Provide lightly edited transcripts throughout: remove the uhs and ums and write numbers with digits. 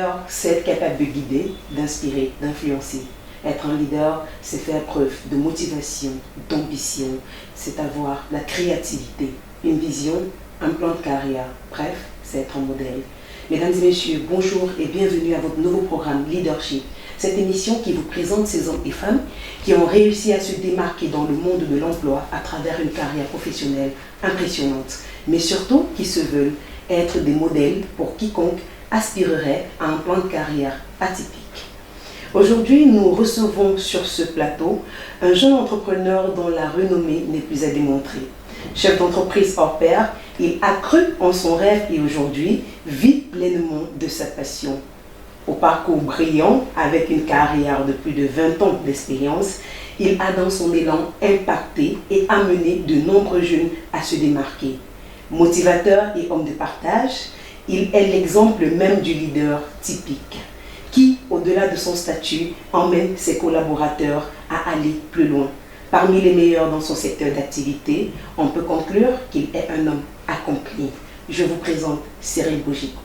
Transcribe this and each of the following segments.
leader, c'est être capable de guider, d'inspirer, d'influencer. Être un leader, c'est faire preuve de motivation, d'ambition, c'est avoir la créativité, une vision, un plan de carrière. Bref, c'est être un modèle. Mesdames et messieurs, bonjour et bienvenue à votre nouveau programme Leadership. Cette émission qui vous présente ces hommes et femmes qui ont réussi à se démarquer dans le monde de l'emploi à travers une carrière professionnelle impressionnante, mais surtout qui se veulent être des modèles pour quiconque aspirerait à un plan de carrière atypique. Aujourd'hui, nous recevons sur ce plateau un jeune entrepreneur dont la renommée n'est plus à démontrer. Chef d'entreprise hors pair, il a cru en son rêve et aujourd'hui vit pleinement de sa passion. Au parcours brillant, avec une carrière de plus de 20 ans d'expérience, il a dans son élan impacté et amené de nombreux jeunes à se démarquer. Motivateur et homme de partage, il est l'exemple même du leader typique, qui, au-delà de son statut, emmène ses collaborateurs à aller plus loin. Parmi les meilleurs dans son secteur d'activité, on peut conclure qu'il est un homme accompli. Je vous présente Cyril Bougico.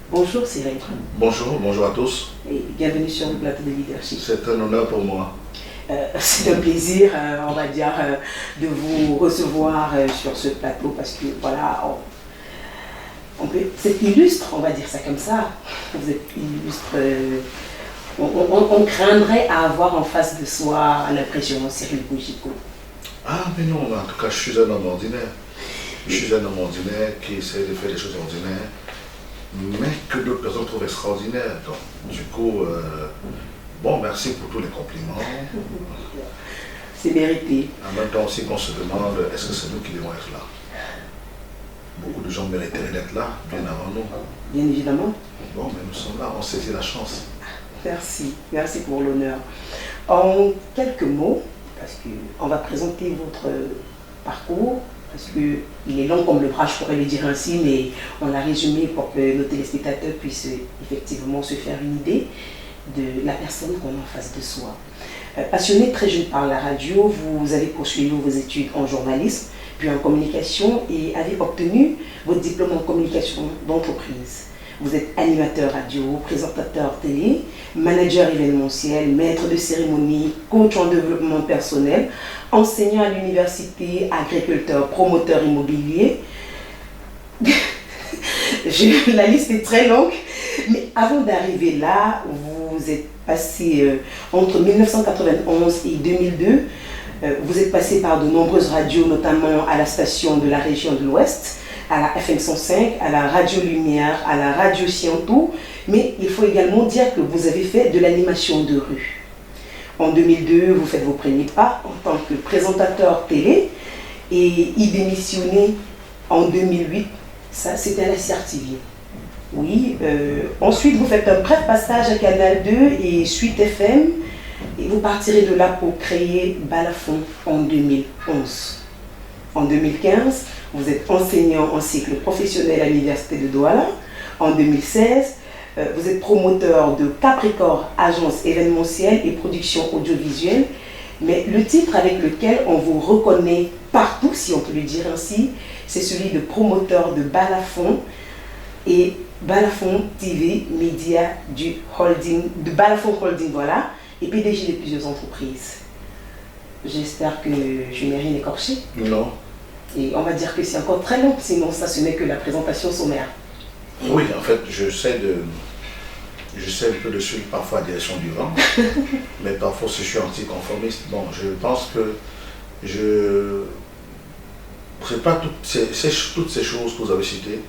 Bonjour Cyril. Bonjour à tous. Et bienvenue sur le plateau de Leadership. C'est un honneur pour moi. C'est un plaisir, on va dire, de vous recevoir sur ce plateau parce que voilà, c'est illustre, on va dire ça comme ça. Vous êtes illustre. On craindrait à avoir en face de soi l'impression Cyril Bougico. Ah mais non, en tout cas je suis un homme ordinaire. Je suis un homme ordinaire qui essaie de faire des choses ordinaires, mais que d'autres personnes trouvent extraordinaires. Donc, du coup, bon, merci pour tous les compliments. C'est mérité. En même temps aussi qu'on se demande, est-ce que c'est nous qui devons être là? Beaucoup de gens mériteraient d'être là, bien avant nous. Bien évidemment. Bon, mais nous sommes là, on saisit la chance. Merci pour l'honneur. En quelques mots, parce qu'on va présenter votre parcours, parce qu'il est long comme le bras, je pourrais le dire ainsi, mais on l'a résumé pour que nos téléspectateurs puissent effectivement se faire une idée de la personne qu'on a en face de soi. Passionné très jeune par la radio, vous avez poursuivi vos études en journalisme, puis en communication et avez obtenu votre diplôme en communication d'entreprise. Vous êtes animateur radio, présentateur télé, manager événementiel, maître de cérémonie, coach en développement personnel, enseignant à l'université, agriculteur, promoteur immobilier. La liste est très longue, mais avant d'arriver là, vous êtes passé entre 1991 et 2002. Vous êtes passé par de nombreuses radios, notamment à la station de la région de l'Ouest, à la FM 105, à la Radio Lumière, à la Radio Scientou, mais il faut également dire que vous avez fait de l'animation de rue. En 2002, vous faites vos premiers pas en tant que présentateur télé et y démissionnez en 2008, ça c'était à la CRTV. Oui, ensuite vous faites un bref passage à Canal 2 et Suite FM et vous partirez de là pour créer Balafon en 2011. En 2015, vous êtes enseignant en cycle professionnel à l'Université de Douala. En 2016, vous êtes promoteur de Capricorn, agence événementielle et production audiovisuelle. Mais le titre avec lequel on vous reconnaît partout, si on peut le dire ainsi, c'est celui de promoteur de Balafon et Balafon TV Média du holding, de Balafon Holding, voilà, et PDG de plusieurs entreprises. J'espère que je n'ai rien écorché. Non. Et on va dire que c'est encore très long, sinon ça ce n'est que la présentation sommaire. Oui, en fait, je sais un peu de suivre parfois la direction du vent, mais parfois si je suis anticonformiste, bon, je pense que c'est pas toutes ces choses que vous avez citées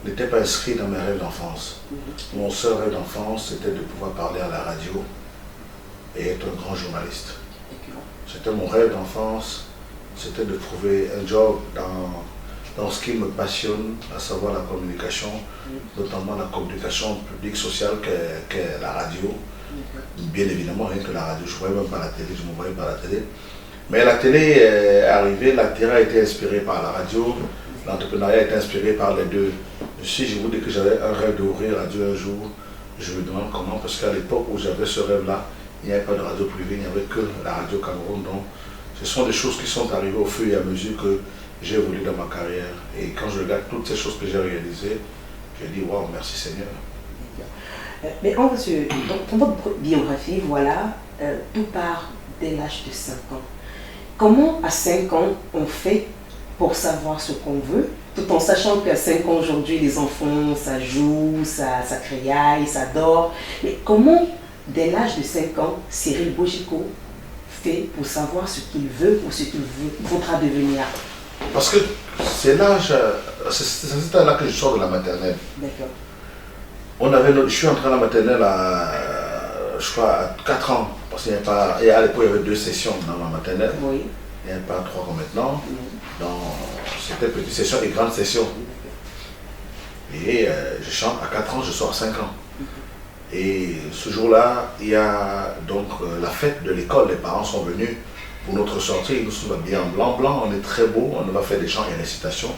n'étaient pas inscrites dans mes rêves d'enfance. Mon seul rêve d'enfance, c'était de pouvoir parler à la radio et être un grand journaliste. C'était mon rêve d'enfance. C'était de trouver un job dans ce qui me passionne, à savoir la communication, notamment la communication publique sociale qu'est la radio. Bien évidemment, rien que la radio, je ne voyais même pas la télé, je ne me voyais pas la télé. Mais la télé est arrivée, la télé a été inspirée par la radio, l'entrepreneuriat a été inspiré par les deux. Si je vous dis que j'avais un rêve d'ouvrir radio un jour, je me demande comment, parce qu'à l'époque où j'avais ce rêve-là, il n'y avait pas de radio privée, il n'y avait que la radio Cameroun. Donc, ce sont des choses qui sont arrivées au fur et à mesure que j'ai évolué dans ma carrière. Et quand je regarde toutes ces choses que j'ai réalisées, je dis waouh, merci Seigneur. Mais on va dans votre biographie, voilà, tout part dès l'âge de 5 ans. Comment à 5 ans on fait pour savoir ce qu'on veut, tout en sachant qu'à 5 ans aujourd'hui, les enfants, ça joue, ça criaille, ça dort. Mais comment, dès l'âge de 5 ans, Cyril Bojiko fait pour savoir ce qu'il veut ou ce qu'il voudra devenir? Parce que c'est l'âge, c'est là que je sors de la maternelle. D'accord. Je suis entré à la maternelle à, je crois, à 4 ans. Parce qu'à l'époque, il y avait 2 sessions dans ma maternelle. Oui. Il n'y a pas 3 comme maintenant. C'était petite session et grande session. Et je chante à 4 ans, je sors à 5 ans. Et ce jour-là, il y a donc la fête de l'école. Les parents sont venus pour notre sortie. Nous sommes habillés en blanc. Blanc, on est très beau. On va faire des chants et récitations.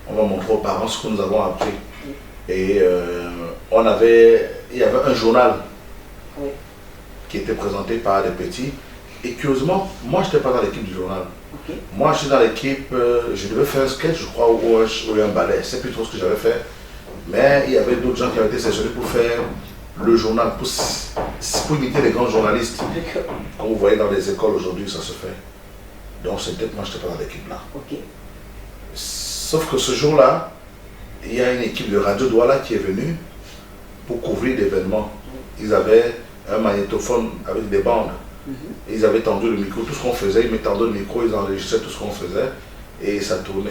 On va montrer aux parents ce que nous avons appris. Et il y avait un journal qui était présenté par des petits. Et curieusement, moi, je n'étais pas dans l'équipe du journal. Okay. Moi, je suis dans l'équipe, je devais faire un sketch, je crois, ou un ballet. C'est plutôt ce que j'avais fait. Mais il y avait d'autres gens qui avaient été sélectionnés pour faire le journal, pour imiter les grands journalistes. Comme vous voyez dans les écoles aujourd'hui, ça se fait. Donc, c'est peut-être moi, je n'étais pas dans l'équipe là. Okay. Sauf que ce jour-là, il y a une équipe de Radio Douala qui est venue pour couvrir l'événement. Ils avaient un magnétophone avec des bandes. Ils avaient tendu le micro, tout ce qu'on faisait, ils mettaient tendu le micro, ils enregistraient tout ce qu'on faisait et ça tournait.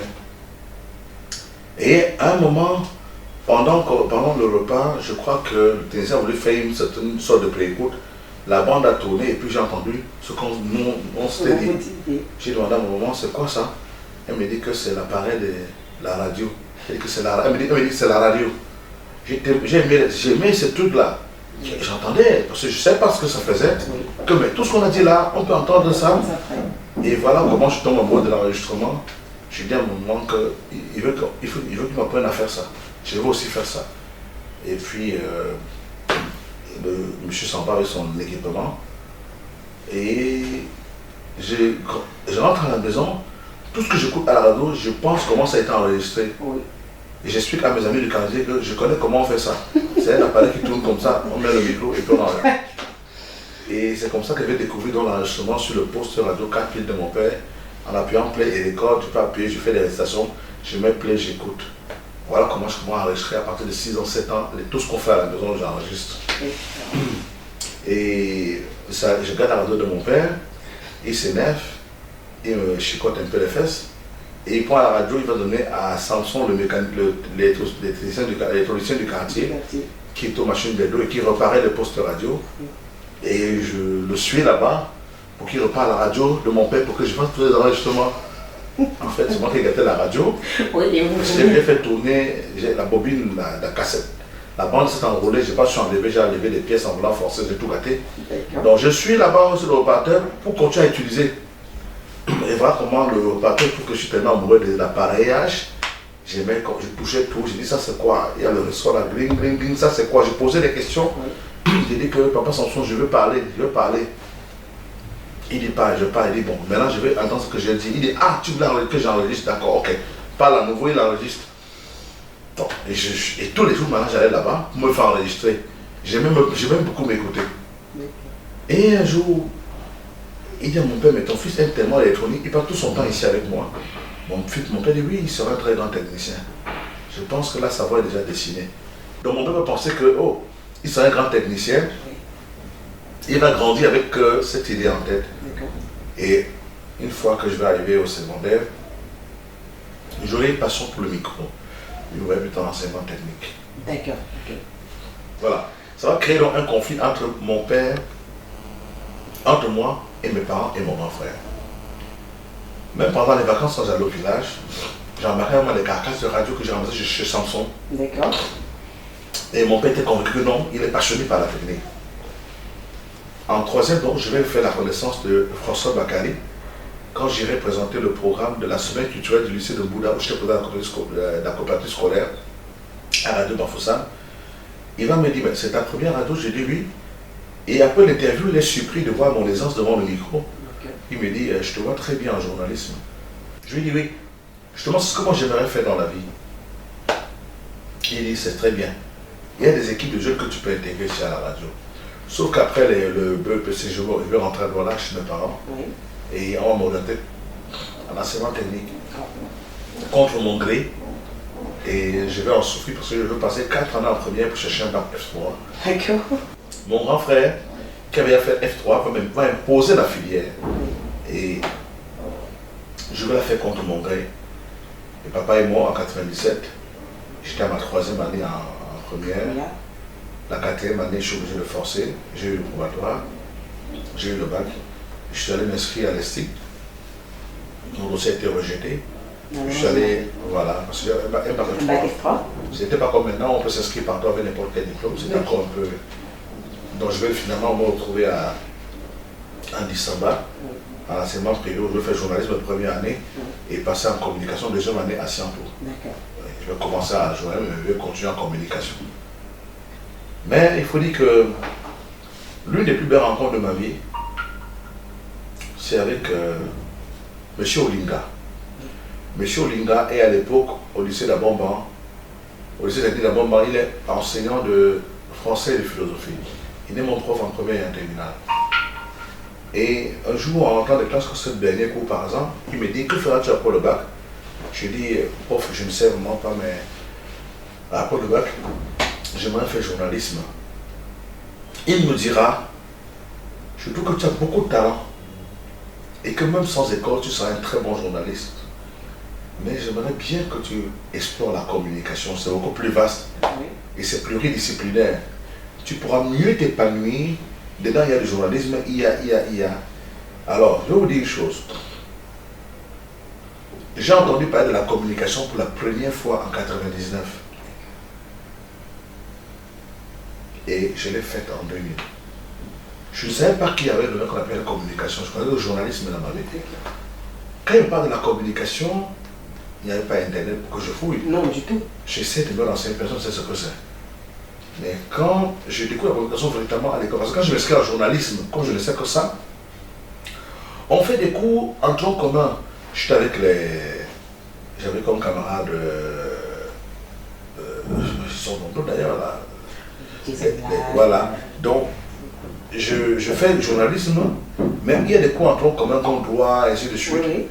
Et à un moment, pendant le repas, je crois que le technicien a voulu faire une sorte de préécoute. La bande a tourné et puis j'ai entendu ce qu'on s'était dit. J'ai demandé à mon maman, c'est quoi ça? Elle me dit que c'est l'appareil de la radio. Elle me dit que c'est la radio. J'ai aimé ce truc-là. J'entendais, parce que je ne savais pas ce que ça faisait, que mais tout ce qu'on a dit là, on peut entendre ça. Et voilà comment je tombe amoureux de l'enregistrement. Je dis à mon maman qu'il veut qu'il m'apprenne à faire ça. Je veux aussi faire ça. Et puis, monsieur s'en va avec son équipement. Et je rentre à la maison, tout ce que j'écoute à la radio, je pense comment ça a été enregistré. Oui. Et j'explique à mes amis du Canadien que je connais comment on fait ça. C'est un appareil qui tourne comme ça, on met le micro et puis on enregistre. Et c'est comme ça que j'ai découvert l'enregistrement sur le poste radio 4 piles de mon père. En appuyant play et record, tu peux appuyer, je fais des récitations, je mets play, j'écoute. Voilà comment je commence à enregistrer à partir de 6 ans, 7 ans. Tout ce qu'on fait à la maison, j'enregistre. Et ça, je regarde la radio de mon père, il s'énerve, il me chicote un peu les fesses. Et il prend la radio, il va donner à Samson, l'électricien du quartier, qui est aux machines d'eau et qui reparaît le poste radio. Et je le suis là-bas pour qu'il repare la radio de mon père pour que je fasse tous les enregistrements. En fait, c'est moi qui ai gâté la radio. J'ai fait tourner la bobine, la cassette. La bande s'est enroulée, je n'ai pas su enlever, j'ai enlevé des pièces en voulant forcer, j'ai tout gâté. Donc je suis là-bas sur le reparteur pour continuer à utiliser. Et voilà comment le reparteur trouve que je suis tellement amoureux de l'appareillage. Je touchais tout, j'ai dit ça c'est quoi? Il y a le ressort là, gling, gling, gling, ça c'est quoi? J'ai posé des questions. J'ai dit que papa Samson, je veux parler. Il dit pas, je parle, il dit bon, maintenant je vais entendre ce que j'ai dit. Il dit ah, tu voulais que j'enregistre, d'accord, ok. Parle à nouveau, il enregistre. Donc, et tous les jours maintenant j'allais là-bas pour me faire enregistrer. J'aime beaucoup m'écouter. Et un jour, il dit à mon père, mais ton fils aime tellement l'électronique, il passe tout son temps ici avec moi. Mon père dit oui, il sera un très grand technicien. Je pense que là, sa voix est déjà dessinée. Donc mon père pensait que, oh, il sera un grand technicien. Il va grandir avec cette idée en tête. Et une fois que je vais arriver au secondaire, j'aurai une passion pour le micro. Il aurait plutôt l'enseignement technique. D'accord. Voilà. Ça va créer donc un conflit entre mon père, entre moi et mes parents et mon grand frère. Même pendant les vacances, quand j'allais au village, j'embarquais vraiment les carcasses de radio que j'ai ramassées chez Samson. D'accord. Et mon père était convaincu que non, il est passionné par la technique. En troisième, donc, je vais faire la connaissance de François Bakary quand j'irai présenter le programme de la semaine culturelle du lycée de Bouddha, où j'étais président de la coopérative scolaire à Radio Bafoussam. Il va me dire, c'est ta première radio? Je dis oui. Et après l'interview, il est surpris de voir mon aisance devant le micro. Okay. Il me dit, je te vois très bien en journalisme. Je lui dis oui. Je te demande ce que moi j'aimerais faire dans la vie. Il dit, c'est très bien. il y a des équipes de jeunes que tu peux intégrer ici à la radio. Sauf qu'après le BEPC, je veux rentrer à Douala chez mes parents. Oui. Et on m'a orienté en enseignement technique. Contre mon gré. Et je vais en souffrir parce que je veux passer 4 ans en première pour chercher un bac F3. D'accord. Mon grand frère, qui avait fait F3, va imposer la filière. Et je vais la faire contre mon gré. Et papa et moi, en 97, j'étais à ma 3e année en première. La 4e année, je suis obligé de forcer. J'ai eu le probatoire, j'ai eu le bac. Je suis allé m'inscrire à l'ESTIC. Mon dossier a été rejeté. Je suis allé, voilà, parce que un bac F3. C'était pas comme maintenant, on peut s'inscrire partout avec n'importe quel diplôme. C'était encore un peu. Donc je vais finalement me retrouver à Ndissamba, à l'enseignement privé, où je vais faire journalisme de première année et passer en communication deuxième année à Scienpo. Je vais commencer à jouer, mais je vais continuer en communication. Mais il faut dire que l'une des plus belles rencontres de ma vie, c'est avec M. Olinga. M. Olinga est à l'époque au lycée d'Abomban. Au lycée d'Abomban, il est enseignant de français et de philosophie. Il est mon prof en première et en terminale. Et un jour, en rentrant de classe, comme ce dernier cours par exemple, il me dit, que feras-tu après le bac? Je dis, prof, je ne sais vraiment pas, mais après le bac, j'aimerais faire journalisme. Il me dira, je trouve que tu as beaucoup de talent et que même sans école, tu seras un très bon journaliste. Mais j'aimerais bien que tu explores la communication, c'est beaucoup plus vaste et c'est pluridisciplinaire. Tu pourras mieux t'épanouir. Dedans, il y a du journalisme, il y a. Alors, je vais vous dire une chose. J'ai entendu parler de la communication pour la première fois en 99. Et je l'ai faite en 2000. Je ne savais pas qu'il y avait le nom qu'on appelle la communication. Je connaissais le journalisme dans ma vie. Quand il parle de la communication, il n'y avait pas Internet pour que je fouille. Non, du tout. J'essaie de me renseigner, personne ne sait ce que c'est. Mais quand je découvre la communication véritablement à l'école, parce que quand je m'inscris en journalisme, comme je ne sais que ça, on fait des cours en tronc commun. J'étais avec les... J'avais comme camarade... ils sont nombreux d'ailleurs là. Voilà. Donc, je fais du journalisme, mais il y a des cours en tronc commun qu'on doit, et ainsi de suite. Oui.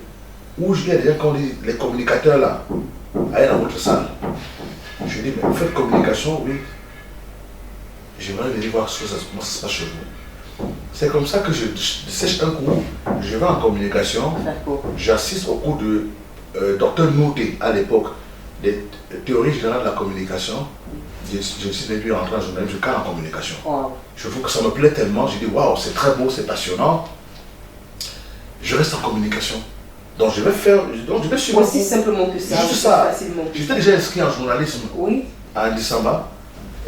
Où il y a des gens qui ont dit, les communicateurs là, allez dans votre salle. Je dis, mais vous faites communication, oui. J'aimerais venir voir comment ça se passe chez vous. C'est comme ça que je sèche un cours, je vais en communication, j'assiste au cours de Dr Nouté à l'époque, des théories générales de la communication. Je suis depuis rentrer en journalisme, je cadre en communication. Wow. Je trouve que ça me plaît tellement, je dis waouh, c'est très beau, c'est passionnant. Je reste en communication. Donc je vais faire, je vais suivre. Aussi simplement que ça. Juste ça. J'étais déjà inscrit en journalisme à Ndissamba.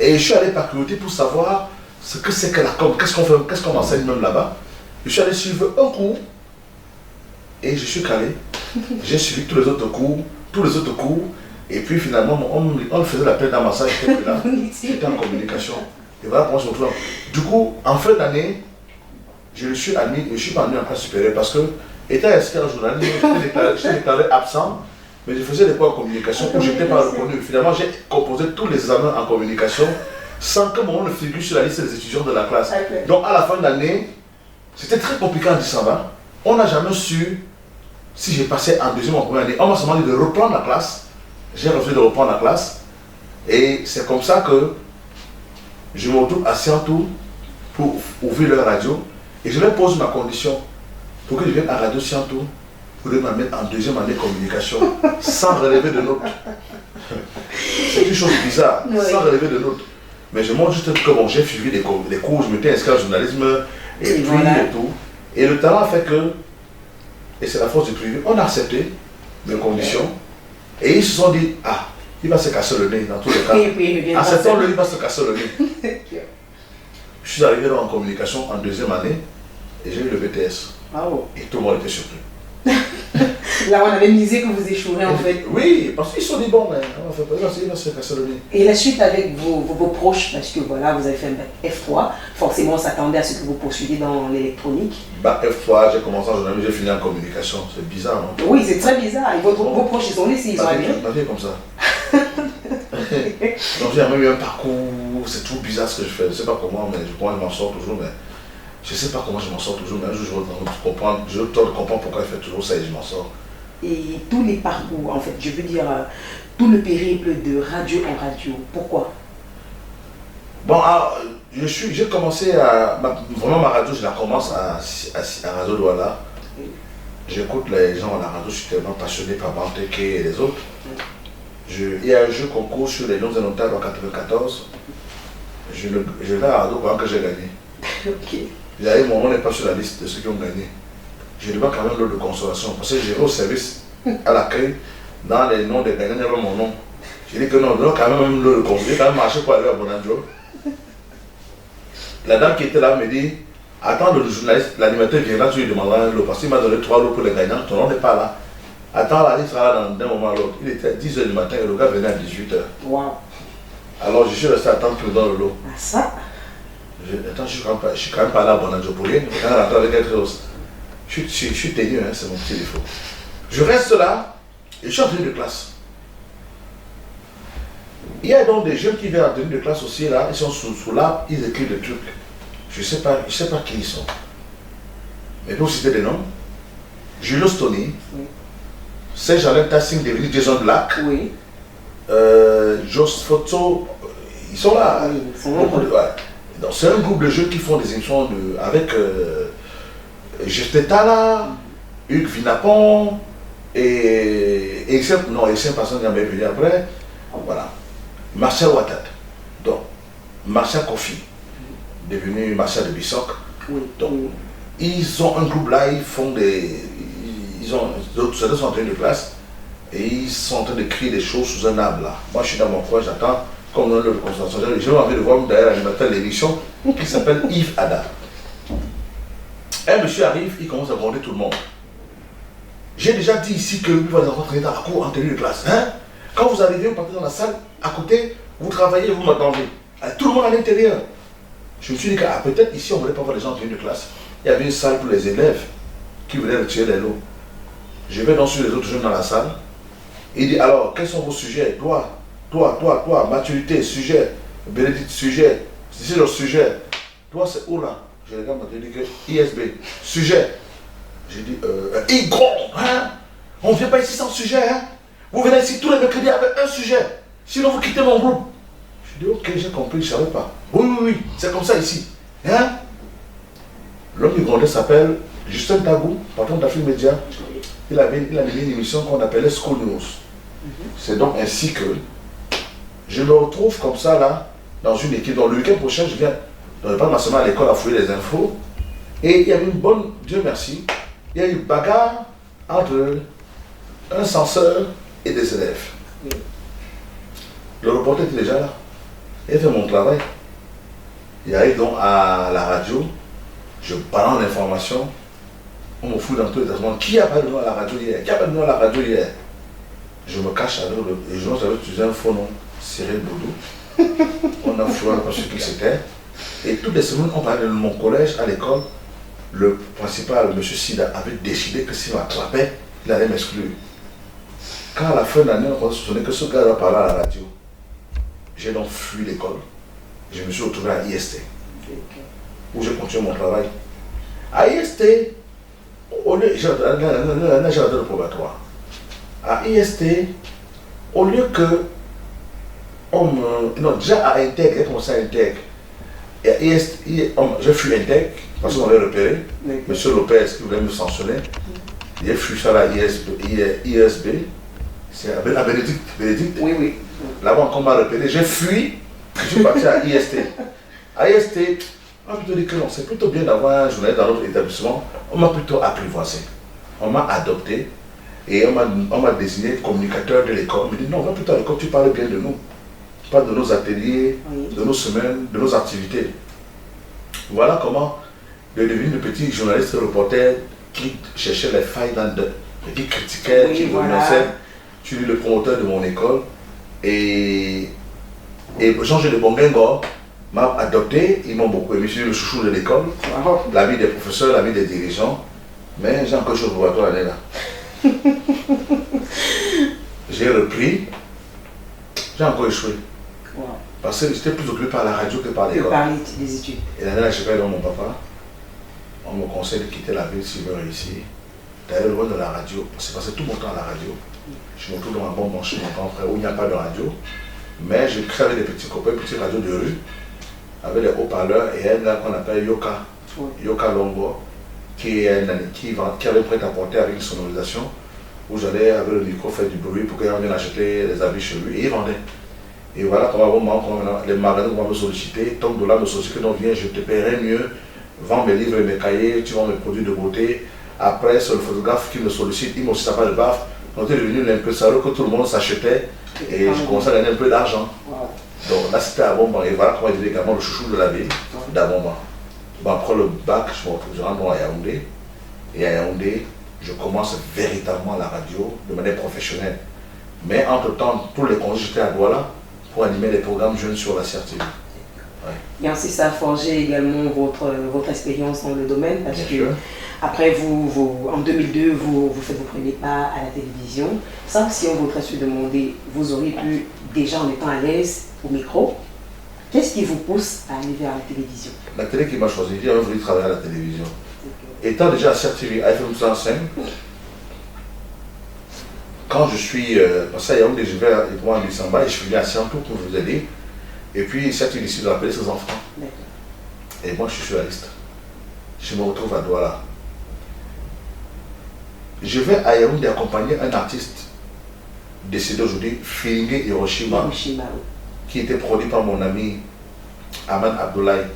Et je suis allé par curiosité pour savoir ce que c'est que la com, qu'est-ce qu'on fait, qu'est-ce qu'on enseigne même là-bas. Je suis allé suivre un cours et je suis calé. J'ai suivi tous les autres cours, et puis finalement on faisait la peine dans ma salle, j'étais plus là, j'étais en communication. Et voilà comment je me retrouve. Du coup, en fin d'année, je suis admis, je suis pas admis en classe supérieure parce que, étant inscrit en journalisme, j'étais déclaré absent. Mais je faisais des cours en communication où je n'étais pas reconnu. Finalement, j'ai composé tous les examens en communication sans que mon nom ne figure sur la liste des étudiants de la classe. Okay. Donc à la fin de l'année, c'était très compliqué en décembre. On n'a jamais su si j'ai passé en deuxième ou en première année. On m'a seulement dit de reprendre la classe. J'ai refusé de reprendre la classe. Et c'est comme ça que je me retrouve à Scienpo pour ouvrir leur radio. Et je leur pose ma condition pour que je vienne à Radio Scienpo. Pour m'amener en deuxième année de communication sans relever de notes. C'est une chose bizarre, sans relever de notes. Mais je montre juste que bon, j'ai suivi les cours, je m'étais inscrit en journalisme et puis et tout. Et le talent fait que, et c'est la force du privé, on a accepté mes conditions et ils se sont dit, ah, il va se casser le nez dans tous les cas. Acceptons-le, il va se casser le nez. Je suis arrivé en communication en deuxième année et j'ai eu le BTS. Oh. Et tout le monde était surpris. Là, on avait misé que vous échouerez en fait. Oui, parce qu'ils sont dit bon, mais on va faire pas ça, il va se casser le nez. Et la suite avec vos proches, parce que voilà, vous avez fait un bac F3, forcément on s'attendait à ce que vous poursuiviez dans l'électronique. Bac F3, j'ai commencé en journalisme, j'ai fini en communication, c'est bizarre, non? Oui, c'est très bizarre. Et vos proches, ils ont laissé, ils ont ma vie est comme ça. Donc j'ai même eu un parcours c'est trop bizarre ce que je fais. Je ne sais pas comment, mais je m'en sors toujours, mais je ne sais pas comment je m'en sors toujours, mais un jour je comprends pourquoi je fais toujours ça et je m'en sors. Et tous les parcours, en fait, je veux dire, tout le périple de radio en radio, pourquoi? Bon, alors, j'ai commencé vraiment ma radio, je la commence à Radio Douala. J'écoute les gens à la radio, je suis tellement passionné par Banteke et les autres. Il y a un jeu concours sur les noms et notables en 94. Je vais à la radio pendant que j'ai gagné. Ok. Mon nom n'est pas sur la liste de ceux qui ont gagné. Je dois quand même l'eau de consolation parce que j'ai au service à l'accueil. Dans les noms des gagnants, il y avait mon nom. J'ai dit que non, je dois quand même l'eau de consolation. J'ai quand même marché pour aller à Bonanjo. La dame qui était là me dit, attends, le journaliste, l'animateur viendra, tu lui demanderas un lot. Parce qu'il m'a donné 3 lots pour les gagnants, ton nom n'est pas là. Attends, la liste sera là d'un moment à l'autre. Il était à 10h du matin et le gars venait à 18h. Wow. Alors je suis resté à attendre qu'il me donne le lot. Ah ça? Attends, je suis quand même pas là à Bonanjo pour rien. Je vais rentrer avec quelque chose. Je suis tenu, hein, c'est mon petit défaut. Je reste là et je suis en tenue de classe. Il y a donc des jeunes qui viennent en tenue de classe aussi là, ils sont sous l'arbre, ils écrivent des trucs. Je sais pas qui ils sont. Mais pour citer des noms, Julio Stony, oui. Serge-Alain Tassing devenu Jason Black, oui. Jos Photo, ils sont là. Oui, ils sont là. Ouais. C'est un groupe de jeunes qui font des émissions avec Gestetala, Hugues Vinapon et Essien Passon qui est venu après. Voilà. Marcel Ouattara, donc Marcel Kofi, devenu Marcel de Bissoc. Oui. Donc, ils ont un groupe là, ils font des. D'autres sont en train de classe et ils sont en train de crier des choses sous un arbre là. Moi je suis dans mon coin, j'attends comme dans le concentration. J'ai envie de voir d'ailleurs l'animateur de l'émission qui s'appelle Yves Ada. Un monsieur arrive, il commence à gronder tout le monde. J'ai déjà dit ici que vous allez rentrer dans la cour en tenue de classe. Hein? Quand vous arrivez, vous partez dans la salle, à côté, vous travaillez, vous m'attendez. Tout le monde à l'intérieur. Je me suis dit que peut-être ici on ne voulait pas voir les gens en tenue de classe. Il y avait une salle pour les élèves qui venaient retirer les lots. Je vais donc sur les autres jeunes dans la salle. Il dit alors, quels sont vos sujets? Toi, maturité, sujet, Bénédicte, sujet, c'est le sujet. Toi, c'est où là? Je regarde, je dis que ISB, sujet. J'ai dit, Igor, hein? On ne vient pas ici sans sujet, hein? Vous venez ici tous les mercredis avec un sujet. Sinon, vous quittez mon groupe. Je dis, ok, j'ai compris, je ne savais pas. Oui, c'est comme ça ici. Hein? L'homme du grondé s'appelle Justin Tagou, patron d'Afrique Média. Il avait une émission qu'on appelait School News. C'est donc ainsi que je me retrouve comme ça là, dans une équipe. Donc le week-end prochain, je viens dans le parc national à l'école à fouiller les infos. Et il y avait une bonne, Dieu merci, il y a eu bagarre entre un censeur et des élèves. Le reporter était déjà là. Il fait mon travail. Il arrive donc à la radio, je balance l'information. On me fout dans tous les établissements. Qui a parlé de nous à la radio hier? Qui a parlé de nous à la radio hier? Je me cache avec les gens, j'avais utilisé un faux nom, Cyril Boudou. On a fouillé pas sûr qui c'était. Et toutes les semaines, on parlait de mon collège à l'école. Le principal, M. Sida, avait décidé que s'il m'attrapait, il allait m'exclure. Quand à la fin de l'année, on se souvenait que ce gars va parler à la radio. J'ai donc fui l'école. Je me suis retrouvé à IST, où j'ai continué mon travail. À IST, au lieu, j'ai le probatoire. À IST, au lieu que non, déjà à Intègre, j'ai commencé à Intègre. Et à IST, je fus Intègre, parce qu'on m'avait repéré. Monsieur Lopez qui voulait me sanctionner. J'ai fui ça à ISB. C'est à Bénédicte. Oui. Là-bas, on m'a repéré. J'ai fui, je suis parti à IST. À IST, on m'a plutôt dit que non, c'est plutôt bien d'avoir un journaliste dans notre établissement. On m'a plutôt apprivoisé. On m'a adopté et on m'a désigné communicateur de l'école. On m'a dit non, va plutôt à l'école, tu parles bien de nous. Tu parles de nos ateliers, de nos semaines, de nos activités. Voilà comment je suis devenu le petit journaliste reporter qui cherchait les failles dans le... qui critiquait, qui menaçait. Je suis le promoteur de mon école. Et Jean-Gilles de Bongengo m'a adopté, ils m'ont beaucoup aimé, je suis le chouchou de l'école, l'ami des professeurs, l'ami des dirigeants, mais j'ai encore chose pour toi l'année là. J'ai repris, j'ai encore échoué. Parce que j'étais plus occupé par la radio que par Que l'école. parler des études. Et l'année là, je vais dans mon papa. On me conseille de quitter la ville si je veux réussir. D'aller loin de la radio. C'est passé tout mon temps à la radio. Je me retrouve dans un bon chez mon grand frère où il n'y a pas de radio. Mais je crée avec des petits copains, petites radios de rue, avec des haut-parleurs et un gars qu'on appelle Yoka. Yoka Longo, qui avait prêt à porter avec une sonorisation où j'allais avec le micro faire du bruit pour qu'on vienne acheter les habits chez lui et il vendait. Et voilà comment à un moment, les magasins vont me solliciter, tant de là me solliciter, donc viens, je te paierai mieux, vends mes livres et mes cahiers, tu vends mes produits de beauté. Après, c'est le photographe qui me sollicite, il m'aussit ça pas de baffe. Donc, j'étais devenu l'impresario que tout le monde s'achetait et je commençais à gagner un peu d'argent. Donc là, c'était à Bomba. Et voilà comment il devient également le chouchou de la ville d'Abomba. Bon, après le bac, je rentre à Yaoundé. Et à Yaoundé, je commence véritablement la radio de manière professionnelle. Mais entre-temps, tous les congés, j'étais à Douala pour animer les programmes jeunes sur la CRTV. Ouais. Et ainsi, ça a forgé également votre expérience dans le domaine parce que après, en 2002, vous faites vos premiers pas à la télévision. Ça, si on voudrait se demander, vous auriez pu, déjà en étant à l'aise au micro, qu'est-ce qui vous pousse à aller vers la télévision? La télé qui m'a choisi, j'ai voulu travailler à la télévision. Étant déjà à CRTV, à FM 105, quand je suis, parce que je vais à Luxembourg et je suis venu à Siantou pour vous aider. Et puis, CRTV décide de rappeler ses enfants. Et moi, je suis sur la liste. Je me retrouve à Douala. Je vais à Yaoundé accompagner un artiste décédé aujourd'hui, Filingue Hiroshima, qui était produit par mon ami Ahmad Abdoulaye.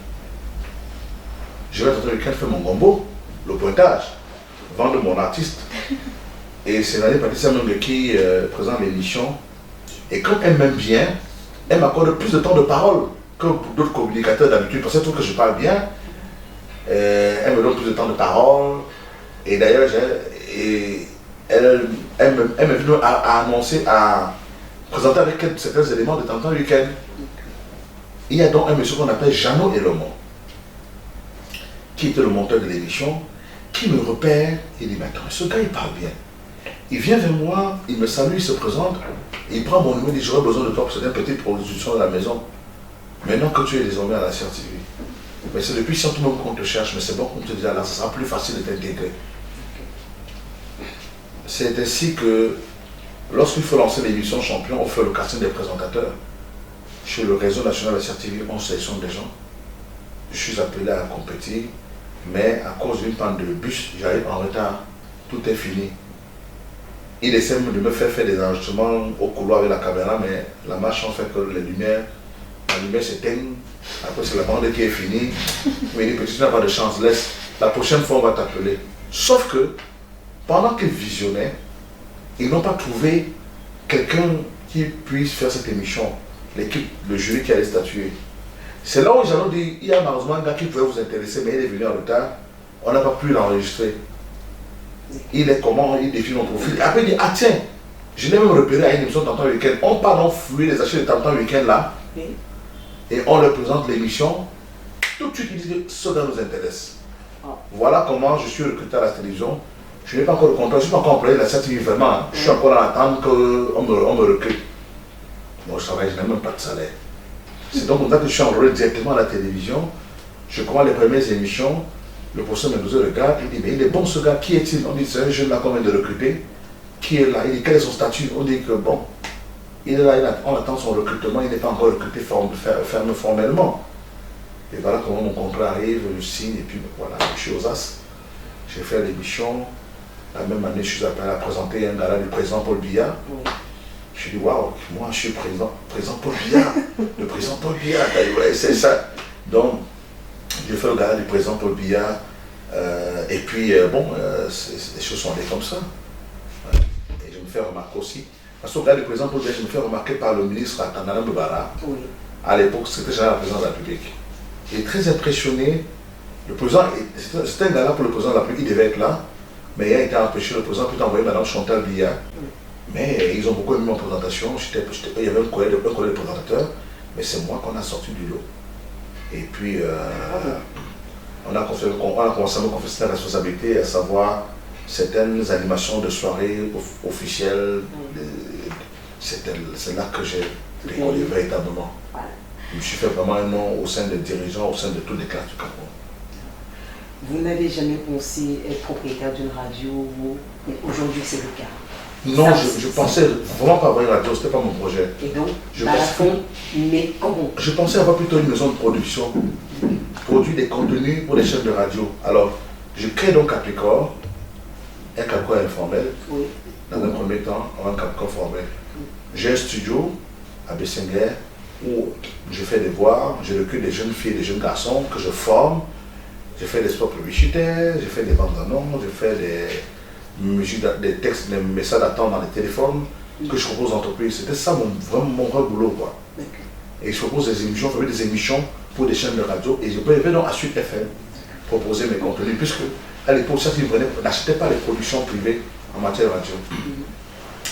Je vais tenter le week-end faire mon gombo, le pointage, vendre mon artiste. Et c'est l'année Patricia Mungue qui présente l'émission. Et comme elle m'aime bien, elle m'accorde plus de temps de parole que pour d'autres communicateurs d'habitude. Parce qu'elle trouve que je parle bien. Elle me donne plus de temps de parole. Et d'ailleurs, elle m'est venue à annoncer, à présenter avec elle certains éléments de temps en temps le week-end. Il y a donc un monsieur qu'on appelle Jeannot Elomon, qui était le monteur de l'émission, qui me repère et dit, mais attends, ce gars il parle bien. Il vient vers moi, il me salue, il se présente, il prend mon numéro, il dit, j'aurais besoin de toi pour cette petite production de la maison. Maintenant que tu es désormais à la CRTV. Mais c'est depuis si tout le monde qu'on te cherche, mais c'est bon qu'on te dise, là, ça sera plus facile de t'intégrer. C'est ainsi que, lorsqu'il faut lancer l'émission Champion, on fait le casting des présentateurs. Chez le réseau national de la CRTV, on sélectionne des gens. Je suis appelé à compétir, mais à cause d'une panne de bus, j'arrive en retard. Tout est fini. Il essaie de me faire des enregistrements au couloir avec la caméra, mais la malchance fait que la lumière s'éteigne. Après, c'est la bande qui est finie. Mais il dit, petit, tu n'as pas de chance, laisse. La prochaine fois, on va t'appeler. Sauf que, pendant qu'ils visionnaient, ils n'ont pas trouvé quelqu'un qui puisse faire cette émission. L'équipe, le jury qui allait statuer. C'est là où ils ont dit, il y a malheureusement un gars qui pouvait vous intéresser, mais il est venu en retard. On n'a pas pu l'enregistrer. Il est comment, il définit mon profil. Après, il dit, ah tiens, je l'ai même repéré à une émission de Tantan Week-end. On part donc fouiller les achats de Tantan Week-end là. Et on leur présente l'émission. Tout de suite, ils disent que ce gars nous intéresse. Voilà comment je suis recruté à la télévision. Je n'ai pas encore le contrat, je ne suis pas encore employé de la CRTV vraiment. Je suis encore en attente qu'on me recrute. Moi, je travaille, je n'ai même pas de salaire. C'est donc comme ça que je suis enrôlé directement à la télévision. Je commence les premières émissions. Le professeur me regarde, il dit, mais il est bon ce gars, qui est-il? On dit, c'est un jeune là qu'on vient de recruter. Qui est là? Il dit, quel est son statut? On dit que bon, il est là, on attend son recrutement, il n'est pas encore recruté ferme formellement. Et voilà comment mon contrat arrive, je signe, et puis voilà, je suis aux As. J'ai fait l'émission. La même année, je suis appelé à présenter un gala du président Paul Biya. Je dis, waouh, moi je suis président Paul Biya. Le président Paul Biya, ouais, c'est ça. Donc, j'ai fait le gala du président Paul Biya. Et puis, les choses sont allées comme ça. Ouais. Et je me fais remarquer aussi. Parce que le gala du président Paul Biya, je me fais remarquer par le ministre Atandana Mbara. À l'époque, c'était déjà la présidence de la République. Il est très impressionné. Le président, c'était un gala pour le président de la République, il devait être là. Mais il a été empêché, le président peut envoyer Mme Chantal Biya. Mais ils ont beaucoup aimé ma présentation. Il y avait un collègue de présentateur, mais c'est moi qu'on a sorti du lot. Et puis, on a commencé à me confier la responsabilité, à savoir certaines animations de soirée officielles. C'est là que j'ai décollé véritablement. Je me suis fait vraiment un nom au sein des dirigeants, au sein de toutes les classes du Cameroun. Vous n'avez jamais pensé être propriétaire d'une radio, mais aujourd'hui c'est le cas. Non, je pensais vraiment pas avoir une radio, c'était pas mon projet. Et donc, Balafon, mais comment? Je pensais avoir plutôt une maison de production, produire des contenus pour les chaînes de radio. Alors, je crée donc Capricorn, un Capricorn informel, oui. Dans un premier temps, un Capricorn formel. J'ai un studio à Bessenguer où je fais des voix, je recrute des jeunes filles et des jeunes garçons que je forme. Je fais des spots publicitaires, je fais des bandes annonces, je fais des textes, des messages d'attente dans les téléphones que je propose aux entreprises. C'était ça vraiment mon vrai boulot, quoi. Et je propose des émissions, je fais des émissions pour des chaînes de radio et je peux donc à Sud FM proposer mes contenus, puisque à l'époque, ça, ils n'achetaient pas les productions privées en matière de radio.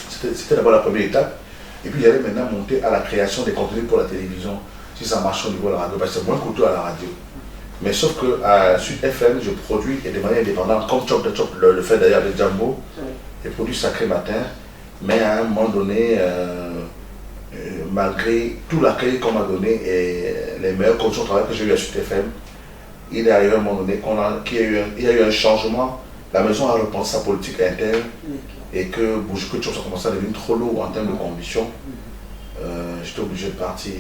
C'était d'abord la première étape. Et puis il y avait maintenant monter à la création des contenus pour la télévision, si ça marche au niveau de la radio, parce que c'est moins coûteux à la radio. Mais sauf qu'à Sud FM, je produis et de manière indépendante, comme Chop de Chop le fait d'ailleurs avec Jumbo, j'ai produit Sacré Matin, mais à un moment donné, malgré tout l'accueil qu'on m'a donné et les meilleures conditions de travail que j'ai eu à Sud FM, il est arrivé à un moment donné qu'il y a eu un changement. La maison a repensé sa politique interne et que Boujoukou Chop a commencé à devenir trop lourd en termes de conditions. J'étais obligé de partir.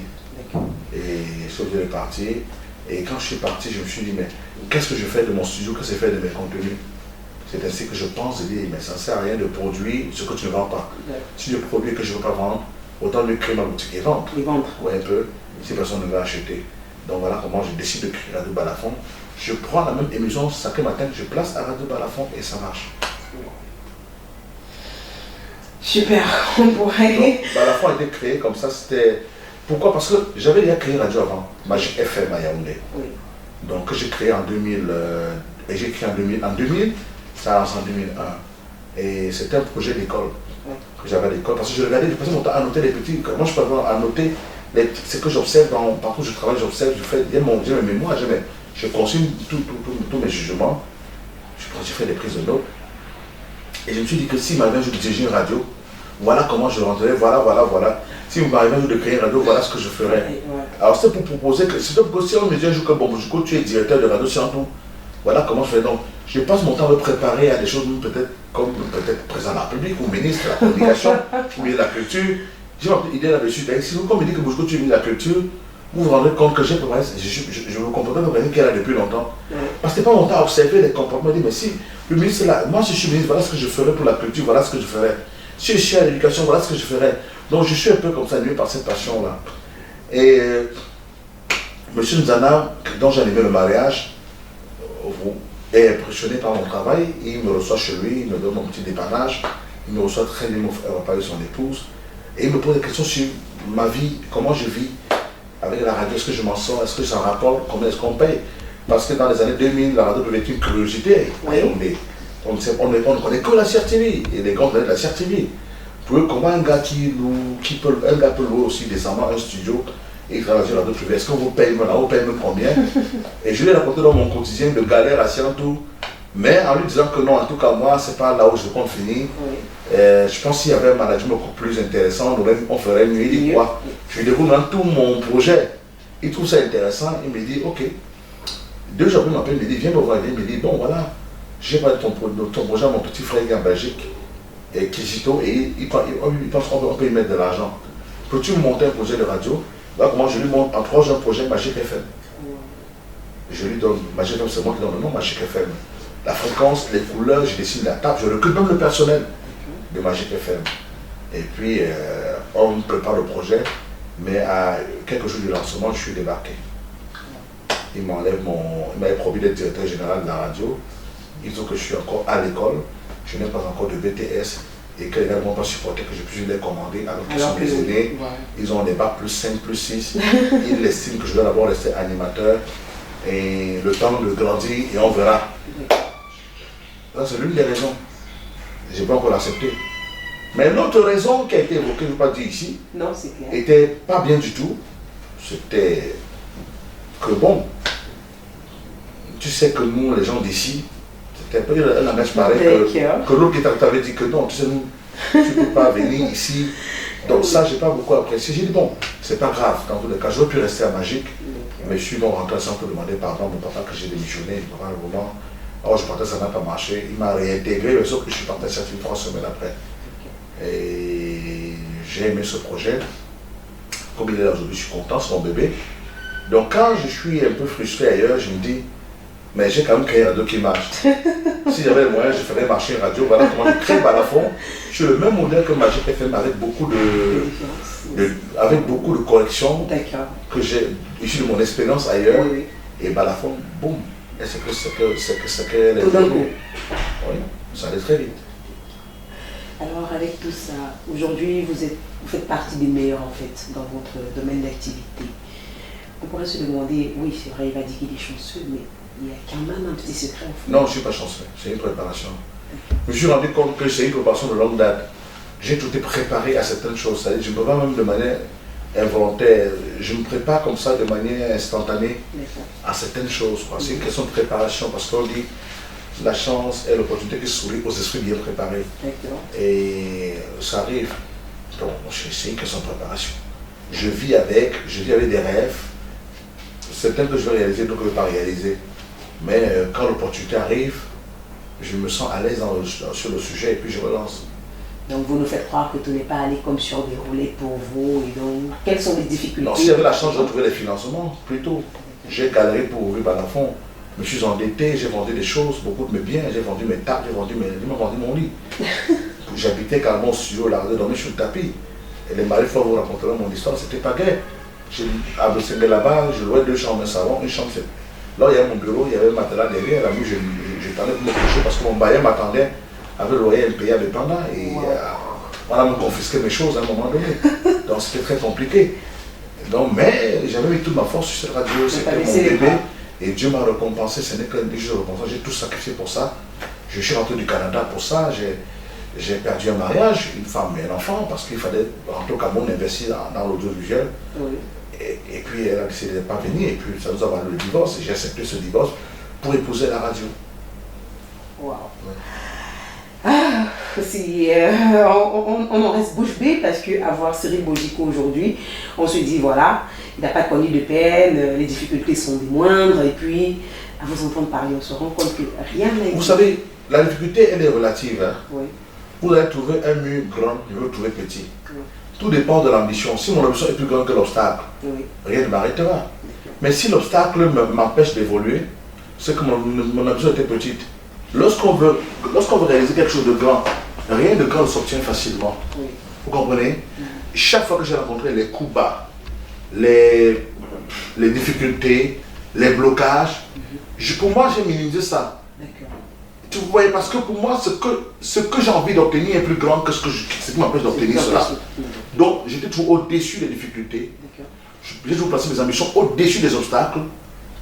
Et quand je suis parti, je me suis dit, mais qu'est-ce que je fais de mon studio, qu'est-ce que je fais de mes contenus? C'est ainsi que je pense, je dis, mais ça ne sert à rien de produire ce que tu ne vends pas. Si je produis que je ne veux pas vendre, autant mieux créer ma boutique et vendre. Ouais, un peu, si personne ne veut acheter. Donc voilà comment je décide de créer Radio Balafon. Je prends la même émission Sacré Matin que je place à Radio Balafon et ça marche. Super, on pourrait... Balafon a été créé comme ça, c'était... Pourquoi? Parce que j'avais déjà créé radio avant, Magic FM à Yaoundé. Oui. Donc que j'ai créé en 2000, et j'ai créé en 2000, ça en 2001. Et c'était un projet d'école que j'avais à l'école, parce que je regardais, je passais mon temps à noter les petits, moi je peux à noter ce que j'observe, partout où je travaille, j'observe, j'ai mes mémoires, je consigne tous mes jugements, j'ai fait des prises de notes. Et je me suis dit que si m'arrivait un jour de diriger une radio, voilà comment je rentrerai, voilà. Si vous m'arrivez un jour de créer une radio, voilà ce que je ferais. Alors c'est pour proposer que, si on me dit un jour que bon, tu es directeur de radio Scientou, voilà comment je fais. Donc, je passe mon temps à me préparer à des choses peut-être comme président de la République ou ministre de la communication ou de la culture. J'ai ma petite idée là-dessus. Si vous me dites que Boujoukou, tu es ministre de la culture, vous vous rendrez compte que j'ai préparé, je me comporte comme quelqu'un qui est là depuis longtemps. Parce que c'est pas mon temps à observer les comportements. Je dis, mais si le ministre est là, moi si je suis ministre, voilà ce que je ferais pour la culture, voilà ce que je ferais. Si je suis à l'éducation, voilà ce que je ferais. Donc je suis un peu comme ça, animé par cette passion-là. Et M. Nzana, dont j'ai animé le mariage, est impressionné par mon travail. Il me reçoit chez lui, il me donne mon petit dépannage, il me reçoit très bien, il me repas de son épouse. Et il me pose des questions sur ma vie, comment je vis avec la radio, est-ce que je m'en sors, est-ce que j'en rapporte, combien est-ce qu'on paye? Parce que dans les années 2000, la radio devait être une curiosité. Oui. On ne connaît que la CRTV, et les grands connaissent la CRTV. Comment un gars peut louer aussi décemment un studio et il travaille sur la radio privée, est-ce qu'on vous paye maintenant, vous payez même combien? Et je lui ai raconté dans mon quotidien de galère à Scientou, mais en lui disant que non, en tout cas moi, c'est pas là où je compte finir. Oui. Je pense qu'il y avait un management beaucoup plus intéressant, on ferait mieux. Il dit quoi? Je lui déroule dans tout mon projet. Il trouve ça intéressant, il me dit ok. 2 jours après, il m'appelle, il me dit viens me voir, il me dit bon voilà, j'ai parlé de ton projet à mon petit frère qui est en Belgique. Et Kijito, et il pense qu'on peut y mettre de l'argent. Peux-tu monter un projet de radio? Donc moi je lui montre en 3 jours un projet Magic FM. Je lui donne, Magic FM c'est moi qui donne le nom, Magic FM. La fréquence, les couleurs, je dessine la table, je recrute même le personnel de Magic FM. Et puis on prépare le projet, mais à quelques jours du lancement, je suis débarqué. Il m'avait promis d'être directeur général de la radio. Ils ont que je suis encore à l'école. Je n'ai pas encore de BTS et que les gars ne m'ont pas supporté que je puisse les commander alors qu'ils sont des aînés. Ils ont des bacs plus 5, plus 6. Ils estiment que je dois d'abord rester animateur et le temps de grandir et on verra. Ça, c'est l'une des raisons. Je n'ai pas encore accepté. Mais l'autre raison qui a été évoquée, je ne vais pas dire ici, n'était pas bien du tout. C'était que bon, tu sais que nous, les gens d'ici, c'était un peu un langage pareil que l'autre qui t'avait dit que non, tu sais, nous, tu ne peux pas venir ici. Donc ça, je n'ai pas beaucoup apprécié. J'ai dit, bon, c'est pas grave, dans tous les cas, j'aurais pu rester à Magique, mais je suis donc rentré sans te demander pardon à mon papa que j'ai démissionné. Pendant un moment, alors je partais, ça n'a pas marché. Il m'a réintégré, mais sauf que je suis parti à 3 semaines après. Et j'ai aimé ce projet. Comme il est là aujourd'hui, je suis content, c'est mon bébé. Donc quand je suis un peu frustré ailleurs, je me dis, mais j'ai quand même créé une radio qui marche. Si j'avais le moyen, je ferais marcher une radio. Voilà comment je crée Balafon. Je suis le même modèle que Magic FM avec beaucoup de corrections que j'ai issues de mon expérience ailleurs. Oui. Et Balafon, boum. Et c'est que tout d'un coup. Oui, ça allait très vite. Alors avec tout ça, aujourd'hui vous faites partie des meilleurs en fait dans votre domaine d'activité. On pourrait se demander, oui c'est vrai, il va dire qu'il est chanceux, mais il y a quand même un petit secret en fait. Non, je ne suis pas chanceux, c'est une préparation. Je me suis rendu compte que c'est une préparation de longue date. J'ai tout été préparé à certaines choses. C'est-à-dire, je ne peux pas même de manière involontaire. Je me prépare comme ça de manière instantanée à certaines choses. C'est une question de préparation parce qu'on dit la chance est l'opportunité qui sourit aux esprits bien préparés. Et ça arrive. Donc, c'est une question de préparation. Je vis avec des rêves. Certains que je vais réaliser, d'autres que je ne vais pas réaliser. Mais quand l'opportunité arrive, je me sens à l'aise sur le sujet et puis je relance. Donc vous nous faites croire que tout n'est pas allé comme sur des roulets pour vous. Et donc, quelles sont les difficultés? Non, si j'avais la chance de trouver les financements, plutôt. J'ai galéré pour ouvrir Balafon. Je me suis endetté, j'ai vendu des choses, beaucoup de mes biens, j'ai vendu mes tables, j'ai vendu mon lit. J'habitais carrément au studio, là, je dormais sur le tapis. Et les maris vous raconteront mon histoire, c'était pas gai. J'ai abandonné là-bas, je louais 2 chambres, un salon, une chambre. Là, il y avait mon bureau, il y avait un matelas derrière. La nuit, j'attendais pour me coucher parce que mon bailleur m'attendait avec le loyer impayé indépendant. Et on a me confisqué mes choses à un moment donné. Donc, c'était très compliqué. Donc, mais j'avais mis toute ma force sur cette radio, c'était mon bébé. Et Dieu m'a récompensé, ce n'est qu'un des jours de récompense. J'ai tout sacrifié pour ça. Je suis rentré du Canada pour ça. J'ai perdu un mariage, une femme et un enfant, parce qu'il fallait rentrer au Cameroun investir dans l'audiovisuel. Oui. Et puis elle a décidé de ne pas venir, et puis ça nous a valu le divorce, et j'ai accepté ce divorce pour épouser la radio. Waouh! Ouais. Ah, on en reste bouche bée parce qu'avoir Cyril Bojiko aujourd'hui, on se dit voilà, il n'a pas connu de peine, les difficultés sont des moindres, et puis à vous entendre parler, on se rend compte que rien n'a été. Vous savez, la difficulté elle est relative. Hein? Oui. Vous allez trouver un mur grand, je veux le trouver petit. Oui. Tout dépend de l'ambition. Si mon ambition est plus grande que l'obstacle, oui, rien ne m'arrêtera. Mais si l'obstacle m'empêche d'évoluer, c'est que mon ambition était petite. Lorsqu'on veut réaliser quelque chose de grand, rien de grand s'obtient facilement. Oui. Vous comprenez? Chaque fois que j'ai rencontré les coups bas, les difficultés, les blocages, pour moi j'ai minimisé ça. Vous voyez, parce que pour moi, ce que j'ai envie d'obtenir est plus grand que ce qui m'empêche d'obtenir cela. Donc, j'étais toujours au-dessus des difficultés. J'ai toujours placé mes ambitions au-dessus des obstacles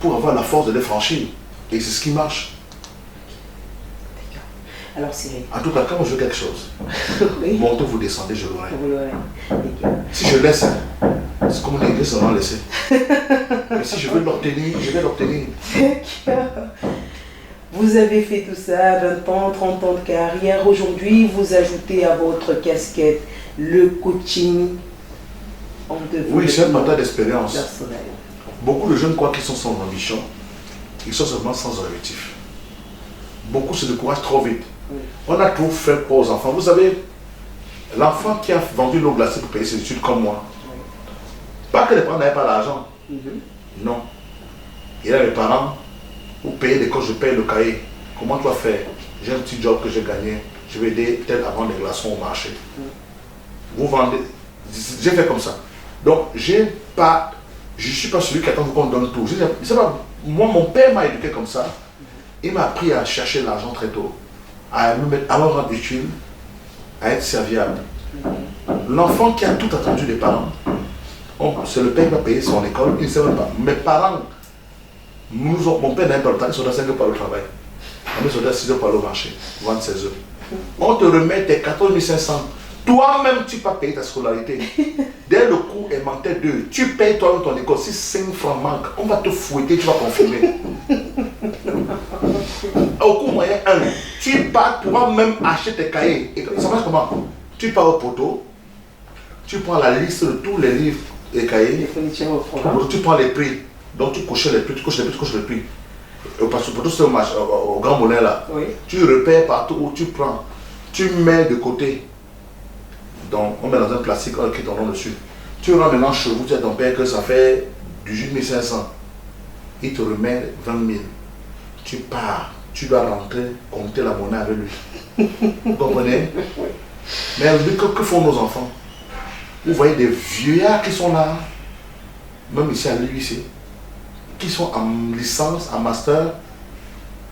pour avoir la force de les franchir. Et c'est ce qui marche. Alors, Cyril. En tout cas, quand je veux quelque chose, oui, montez, vous descendez, je l'aurai. Si je laisse, c'est comme une église, on va laisser. Mais si je veux l'obtenir, je vais l'obtenir. Vous avez fait tout ça, 20 ans, 30 ans de carrière. Aujourd'hui, vous ajoutez à votre casquette le coaching en développement. Oui, c'est un partage d'expérience. Beaucoup de jeunes croient qu'ils sont sans ambition. Ils sont seulement sans objectif. Beaucoup se découragent trop vite. Oui. On a tout fait pour les enfants. Vous savez, l'enfant qui a vendu l'eau glacée pour payer ses études comme moi, oui, pas que les parents n'avaient pas l'argent. Non. Il a les parents. Pour payer l'école, je paye le cahier. Comment tu vas faire? J'ai un petit job que j'ai gagné. Je vais aider tel à vendre des glaçons au marché. Vous vendez. J'ai fait comme ça. Donc, je ne suis pas celui qui attend qu'on donne tout. Moi, mon père m'a éduqué comme ça. Il m'a appris à chercher l'argent très tôt, à me rendre utile, à être serviable. L'enfant qui a tout attendu des parents, c'est le père qui va payer son école, il ne sait même pas. Mes parents, mon père n'aime pas le temps, ils sont à 5 heures par le travail. Ils sont à 6 heures par le marché, 26 heures. On te remet tes 14 500. Toi-même, tu vas payer ta scolarité. Dès le cours élémentaire 2, tu payes toi-même ton école. Si 5 francs manquent, on va te fouetter, tu vas confirmer. Au cours moyen 1, tu pars pour même acheter tes cahiers. Et ça marche comment? Tu pars au poteau, tu prends la liste de tous les livres et cahiers. Les fournitures au programme. Tu prends les prix. Donc tu coches les prix, tu coches les prix. Parce que poteau, c'est au Grand Moulin là. Oui. Tu repères partout où tu prends. Tu mets de côté. Donc on met dans un plastique, on écrit ton nom dessus. Tu rends maintenant chez vous, tu dis à ton père que ça fait 18 500. Il te remet 20 000. Tu pars. Tu dois rentrer, compter la monnaie avec lui. Vous comprenez? Mais que font nos enfants? Vous voyez des vieillards qui sont là, même ici à l'UIC, qui sont en licence, en master.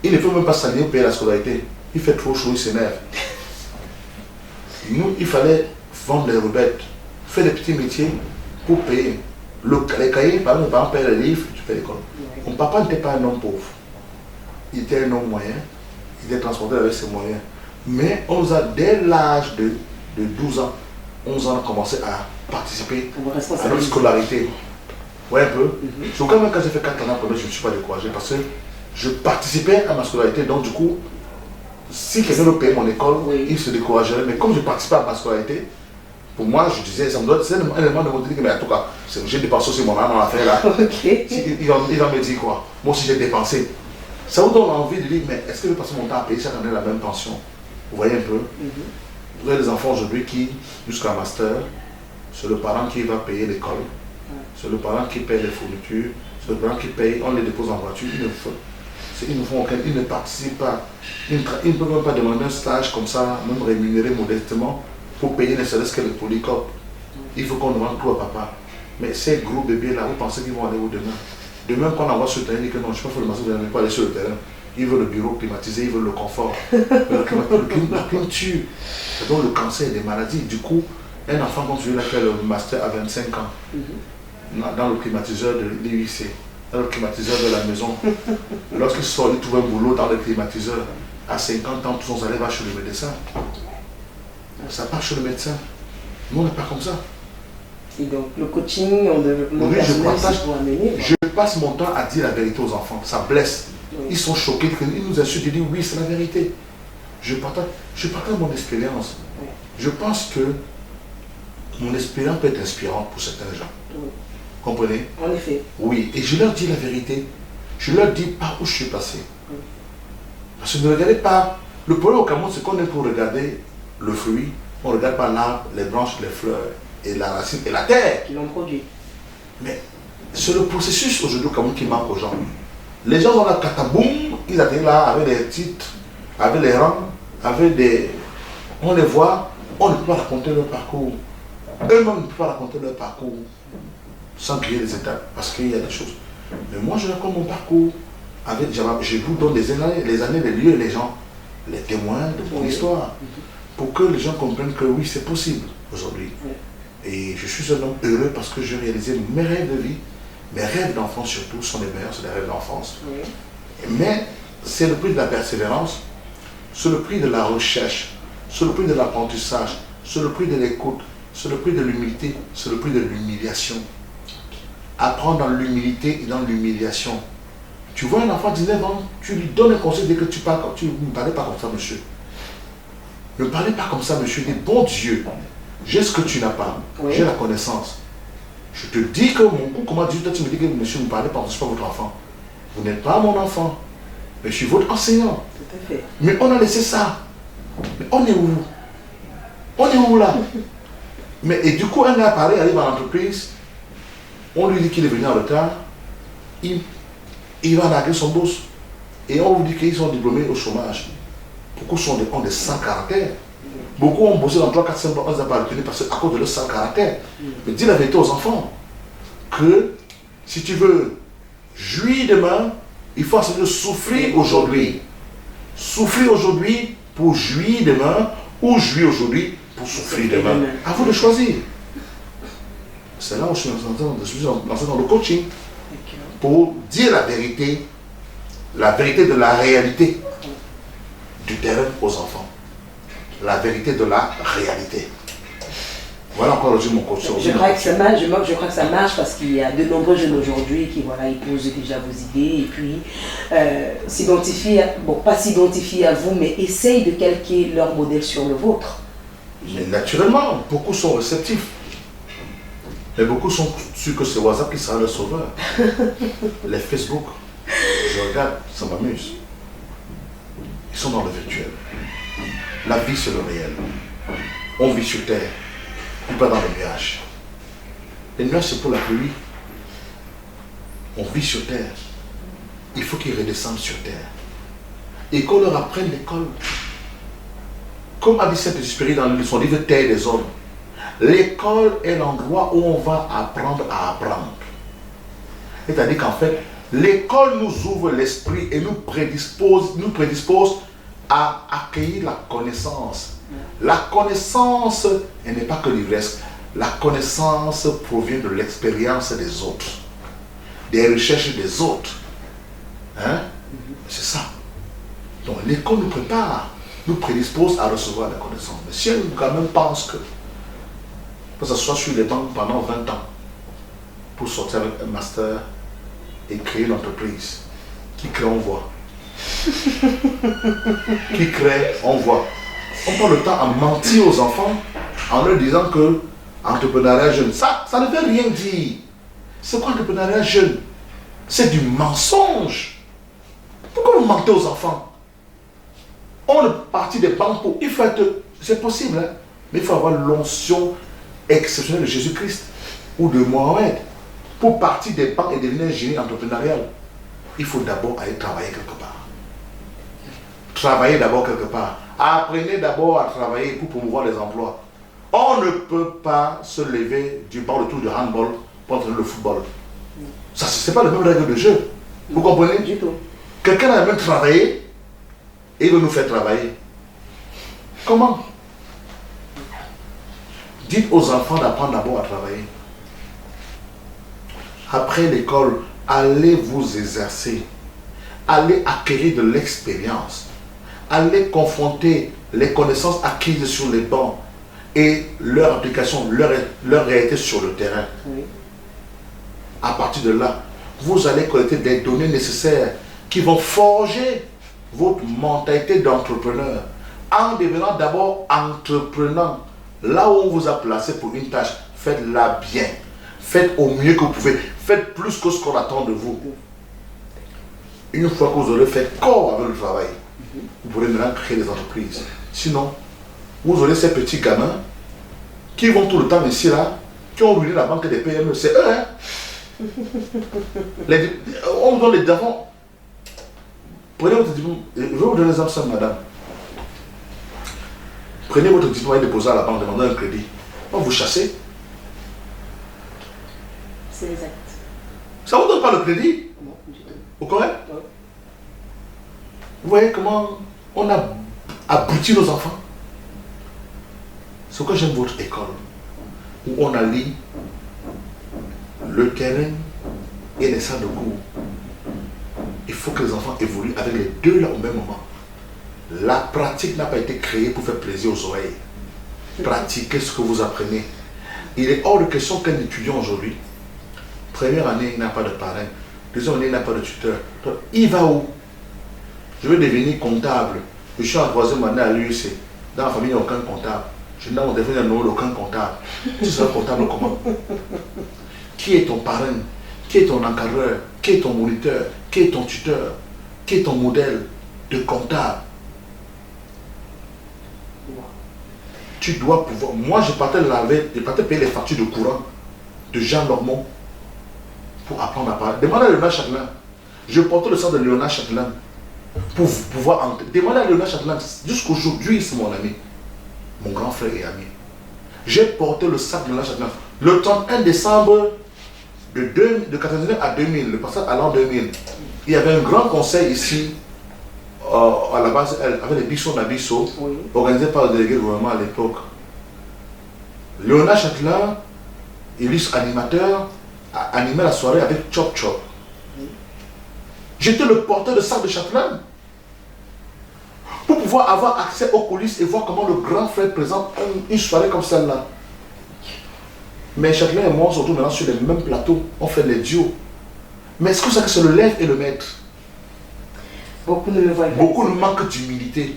Ils ne peuvent même pas s'aligner pour payer la scolarité. Il fait trop chaud, il s'énerve. Nous, il fallait vendre les roubettes, faire des petits métiers pour payer. Les cahiers, par exemple, les parents payent les livres, tu payes l'école. Mon papa n'était pas un homme pauvre. Il était un homme moyen, il était transporté avec ses moyens. Mais on nous a, dès l'âge de 12 ans, 11 ans, on a commencé à participer à notre scolarité. Ouais, un peu. Donc quand même, quand j'ai fait 4 ans, je ne me suis pas découragé parce que je participais à ma scolarité. Donc du coup, si quelqu'un veut payer mon école, il se découragerait. Mais comme je participais à ma scolarité, pour moi, je disais, ça me doit, c'est un élément de motivation, mais en tout cas, j'ai dépensé aussi mon âme dans l'affaire là. Il va me dire quoi? Moi aussi j'ai dépensé. Ça vous donne envie de dire, mais est-ce que je vais passer mon temps à payer chaque année la même pension? Vous voyez un peu? Vous avez des enfants aujourd'hui qui, jusqu'à master, c'est le parent qui va payer l'école, c'est le parent qui paye les fournitures, c'est le parent qui paye, on les dépose en voiture, ils ne participent pas. Ils ne peuvent même pas demander un stage comme ça, même rémunéré modestement, pour payer ne serait-ce que le polycope. Il faut qu'on demande tout à papa. Mais ces gros bébés là, vous pensez qu'ils vont aller où demain? Demain, quand on envoie sur le terrain, il dit que non, je ne sais pas faire le massage, je ne vais pas aller sur le terrain. Ils veulent le bureau climatisé, ils veulent le confort. La clim tue. C'est donc le cancer et des maladies. Du coup, un enfant comme celui-là qui a le master à 25 ans, dans le climatiseur de l'IUC, dans le climatiseur de la maison, lorsqu'il sort, il trouve un boulot dans le climatiseur. À 50 ans, tous son élèves va chez le médecin. Ça part chez le médecin. Nous, on n'est pas comme ça. Et donc, le coaching en développement personnel, pour amener. Je passe mon temps à dire la vérité aux enfants. Ça blesse. Ils sont choqués. Ils nous insultent. Ils disent oui, c'est la vérité. Je partage mon expérience. Je pense que mon expérience peut être inspirante pour certains gens. Comprenez? En effet. Oui. Et je leur dis la vérité. Je leur dis par où je suis passé. Parce que ne regardez pas. Le problème au Cameroun, c'est qu'on est pour regarder le fruit. On ne regarde pas l'arbre, les branches, les fleurs, et la racine, et la terre. Qui l'ont produit. Mais c'est le processus aujourd'hui au Cameroun qui manque aux gens. Les gens ont la cataboum, ils atteignent là avec des titres, avec les rangs, avec des... On les voit, on ne peut pas raconter leur parcours. Eux-mêmes ne peuvent pas raconter leur parcours sans créer des étapes, parce qu'il y a des choses. Mais moi, je raconte mon parcours. Je vous donne les années, les lieux, les gens, les témoins de mon histoire, pour que les gens comprennent que oui, c'est possible aujourd'hui. Et je suis un homme heureux parce que j'ai réalisé mes rêves de vie. Mes rêves d'enfance surtout sont les meilleurs, c'est des rêves d'enfance. Mais c'est le prix de la persévérance, c'est le prix de la recherche, c'est le prix de l'apprentissage, c'est le prix de l'écoute, c'est le prix de l'humilité, c'est le prix de l'humiliation. Apprendre dans l'humilité et dans l'humiliation. Tu vois un enfant de 19 ans, tu lui donnes un conseil dès que tu parles, tu ne parlez pas comme ça, monsieur. Ne parlez pas comme ça, monsieur. Dis, bon Dieu, j'ai ce que tu n'as pas, j'ai la connaissance. Je te dis que mon coup, comment dire, toi tu me dis que monsieur, ne me parlez pas, je ne suis pas votre enfant. Vous n'êtes pas mon enfant, mais je suis votre enseignant. Tout à fait. Mais on a laissé ça. Mais on est où? On est où là? Mais et du coup, un gars pareil arrive à l'entreprise, on lui dit qu'il est venu en retard, il va narguer son boss. Et on vous dit qu'ils sont diplômés au chômage. Beaucoup ont des sans caractère. Beaucoup ont bossé dans 3, 4, 5 ans, on ne les a pas retenus parce qu'à cause de leur sans caractère. Mais dis la vérité aux enfants, que si tu veux jouir demain, il faut essayer de souffrir aujourd'hui. Souffrir aujourd'hui pour jouir demain, ou jouir aujourd'hui pour souffrir demain. À vous de choisir. C'est là où je suis lancé dans le coaching. Pour dire la vérité de la réalité du terrain aux enfants. La vérité de la réalité. Voilà encore le mon coach. Je crois que ça marche, je crois que ça marche parce qu'il y a de nombreux jeunes aujourd'hui qui ils posent déjà vos idées et puis s'identifient, bon pas s'identifier à vous, mais essayent de calquer leur modèle sur le vôtre. Mais naturellement, beaucoup sont réceptifs. Mais beaucoup sont sûrs que c'est WhatsApp qui sera le sauveur. Les Facebook, je regarde, ça m'amuse. Ils sont dans le virtuel. La vie, c'est le réel. On vit sur terre, puis pas dans les nuages. Les nuages, c'est pour la pluie. On vit sur terre. Il faut qu'ils redescendent sur terre. Et qu'on leur apprenne l'école. Comme a dit Saint-Exupéry dans son livre Terre des hommes, l'école est l'endroit où on va apprendre à apprendre. C'est-à-dire qu'en fait, l'école nous ouvre l'esprit et nous prédispose à accueillir la connaissance. La connaissance, elle n'est pas que l'ivresse. La connaissance provient de l'expérience des autres, des recherches des autres. Hein? C'est ça. Donc l'école nous prépare, nous prédispose à recevoir la connaissance. Mais si elle quand même pense que s'asseoir sur les bancs pendant 20 ans pour sortir avec un master et créer une entreprise, qui crée, on voit. Qui crée, on voit. On prend le temps à mentir aux enfants en leur disant que entrepreneuriat jeune, ça ne veut rien dire. C'est quoi entrepreneuriat jeune? C'est du mensonge. Pourquoi vous mentez aux enfants? On est parti des banques pour... Il faut être... C'est possible, hein? Mais il faut avoir l'onction exceptionnelle de Jésus-Christ ou de Mohamed pour partir des banques et devenir un génie entrepreneurial. Il faut d'abord aller travailler quelque part. Travailler d'abord quelque part. Apprenez d'abord à travailler pour promouvoir les emplois. On ne peut pas se lever du banc autour du handball pour entraîner le football. Ça, ce n'est pas la même règle de jeu. Vous comprenez? Du tout. Quelqu'un a même travaillé et il veut nous faire travailler. Comment? Dites aux enfants d'apprendre d'abord à travailler. Après l'école, allez vous exercer. Allez acquérir de l'expérience. Allez confronter les connaissances acquises sur les bancs et leur application, leur réalité sur le terrain. Oui. À partir de là, vous allez collecter des données nécessaires qui vont forger votre mentalité d'entrepreneur en devenant d'abord entreprenant. Là où on vous a placé pour une tâche, faites-la bien. Faites au mieux que vous pouvez. Faites plus que ce qu'on attend de vous. Une fois que vous aurez fait corps avec le travail, vous pourrez maintenant créer des entreprises. Sinon, vous aurez ces petits gamins qui vont tout le temps ici, là, qui ont ruiné la banque des PME. C'est eux, hein? On vous donne les enfants. Prenez votre diplôme. Je vais vous donner l'exemple simple, madame. Prenez votre diplôme et déposez à la banque, demandez un crédit. On vous chassez. C'est exact. Ça ne vous donne pas le crédit? Non, du tout. Vous comprenez? Oui. Vous voyez comment on a abouti nos enfants? C'est pourquoi j'aime votre école, où on allie le terrain et les salles de cours. Il faut que les enfants évoluent avec les deux là au même moment. La pratique n'a pas été créée pour faire plaisir aux oreilles. Pratiquez ce que vous apprenez. Il est hors de question qu'un étudiant aujourd'hui, première année, il n'a pas de parrain, deuxième année, il n'a pas de tuteur. Donc, il va où? Je veux devenir comptable. Je suis en troisième année à l'UEC. Dans la famille, il n'y a aucun comptable. Je n'ai pas mon nom d'aucun comptable. Tu seras comptable comment? Qui est ton parrain? Qui est ton encadreur? Qui est ton moniteur? Qui est ton tuteur? Qui est ton modèle de comptable? Tu dois pouvoir... Moi, je partais payer les factures de courant de Jean Lormont pour apprendre à parler. Demandez à Léonard Châtelain. Je portais le sang de Léonard Châtelain pour pouvoir entrer. Demandez à Léonard Châtelain. Jusqu'aujourd'hui, c'est mon ami, mon grand frère et ami. J'ai porté le sac de Léonard Châtelain. Le 31 décembre de 1999 à 2000, le passage à l'an 2000, il y avait un grand conseil ici, à la base, avec les Bissot Nabisso, Oui. organisé par le délégué du gouvernement à l'époque. Léonard Châtelain, illustre animateur, a animé la soirée avec Chop Chop. J'étais le porteur de sac de Châtelain pour pouvoir avoir accès aux coulisses et voir comment le grand frère présente une soirée comme celle-là. Mais Châtelain et moi, on se retrouve maintenant sur les mêmes plateaux, on fait les duos. Mais est-ce que ça que c'est le lève et le maître? Beaucoup ne le voient pas. Beaucoup nous manquent d'humilité.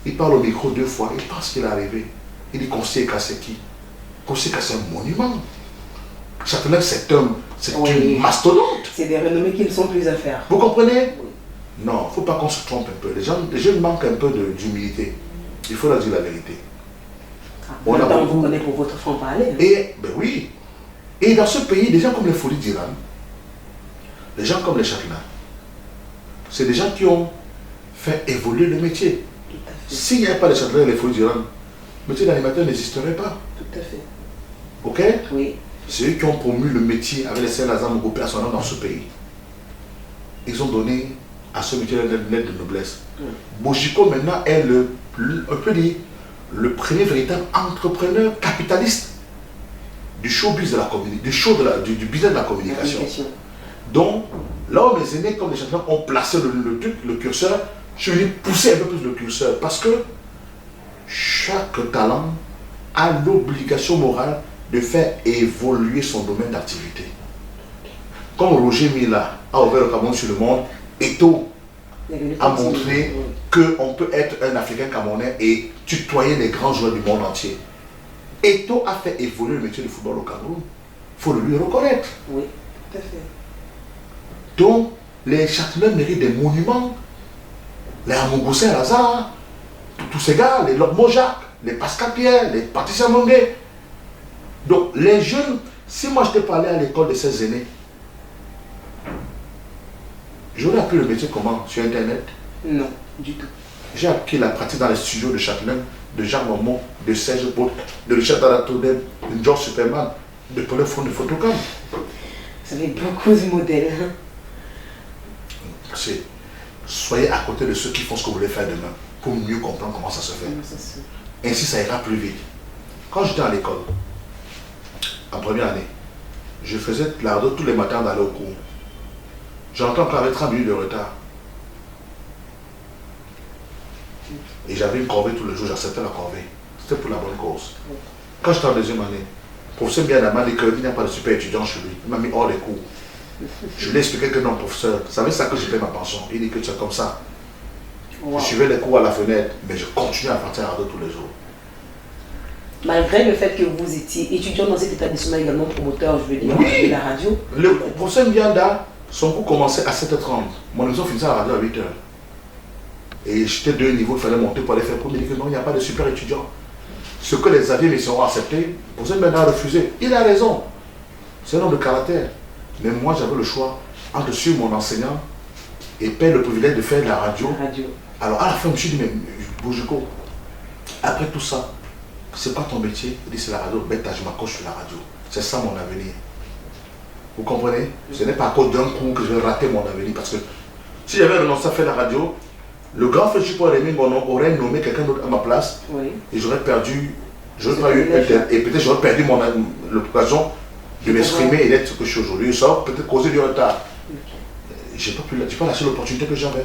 Il parle au micro 2 fois, il pense qu'il est arrivé. Il dit conseiller c'est qui? Conseiller c'est un monument. Châtelet, c'est une mastodonte. C'est des renommées qui ne sont plus à faire. Vous comprenez? Oui. Non, il ne faut pas qu'on se trompe un peu. Les jeunes manquent un peu d'humilité. Il faut leur dire la vérité. On vous connaît pour votre franc-parler. Hein. Et, ben oui. Et dans ce pays, des gens comme les Folies d'Iran, les gens comme les Châtelains, c'est des gens qui ont fait évoluer le métier. S'il n'y avait pas les Châtelains et les Folies d'Iran, le métier d'animateur n'existerait pas. Tout à fait. Ok? Oui. C'est eux qui ont promu le métier avec les Saint-Lazare groupés à son nom dans ce pays. Ils ont donné à ce métier une lettre de noblesse. Bojiko maintenant est on peut dire, le premier véritable entrepreneur capitaliste du showbiz de la communication, du business de la communication. Donc, là où mes aînés comme les Châtelains ont placé le curseur, je vais pousser un peu plus le curseur parce que chaque talent a l'obligation morale de faire évoluer son domaine d'activité. Comme Roger Mila a ouvert le Cameroun sur le monde, Eto'o a montré qu'on peut être un Africain camerounais et tutoyer les grands joueurs du monde entier. Eto'o a fait évoluer le métier du football au Cameroun. Il faut le lui reconnaître. Oui, tout à fait. Donc, les Châtelains méritent des monuments. Les Amougoussé Lazare, tous ces gars, les Lord Mojac, les Pascal Pierre, les Patricia Mongué. Donc, les jeunes, si moi je t'ai parlé à l'école de ces aînés, j'aurais appris le métier comment? Sur Internet? Non, du tout. J'ai appris la pratique dans les studios de Châtelain, de Jean Momon, de Serge Baud, de Richard Daratodem, de George Superman, de Paulin Fond de Photocam. Vous avez beaucoup de modèles. Soyez à côté de ceux qui font ce que vous voulez faire demain pour mieux comprendre comment ça se fait. Ainsi, ça ira plus vite. Quand j'étais à l'école, en première année, je faisais la radio tous les matins d'aller au cours. J'entends encore avec 30 minutes de retard. Et j'avais une corvée tous les jours, j'acceptais la corvée. C'était pour la bonne cause. Quand j'étais en deuxième année, le professeur Biana m'a dit qu'il n'y a pas de super étudiant chez lui. Il m'a mis hors des cours. Je lui ai expliqué que non, professeur, vous savez ça que j'ai fait ma pension. Il dit que c'est comme ça. Wow. Je suivais les cours à la fenêtre, mais je continuais à partir à la radio tous les jours. Malgré le fait que vous étiez étudiant dans cet établissement, également promoteur, je veux dire, oui, de la radio. Le professeur Bianda, son cours commençait à 7h30. Mon émission finissait à la radio à 8h. Et j'étais de niveaux, il fallait monter pour aller faire cours. Il dit que non, il n'y a pas de super étudiant. Ce que les avis missions ont accepté, le professeur Bianda a refusé. Il a raison. C'est un homme de caractère. Mais moi, j'avais le choix entre suivre mon enseignant et payer le privilège de faire de la radio. Alors, à la fin, je me suis dit, mais Bojiko, après tout ça, c'est quoi ton métier? Il dit, c'est la radio. Bête, je m'accroche sur la radio. C'est ça mon avenir. Vous comprenez? Ce n'est pas à cause d'un coup que je vais rater mon avenir. Parce que si j'avais renoncé à faire la radio, le grand frère Chico Rémi Bonon aurait nommé quelqu'un d'autre à ma place. Oui. Et j'aurais perdu, et peut-être j'aurais perdu l'occasion de m'exprimer et d'être ce que je suis aujourd'hui. Ça aurait peut-être causé du retard. Je n'ai pas lâché l'opportunité que j'avais.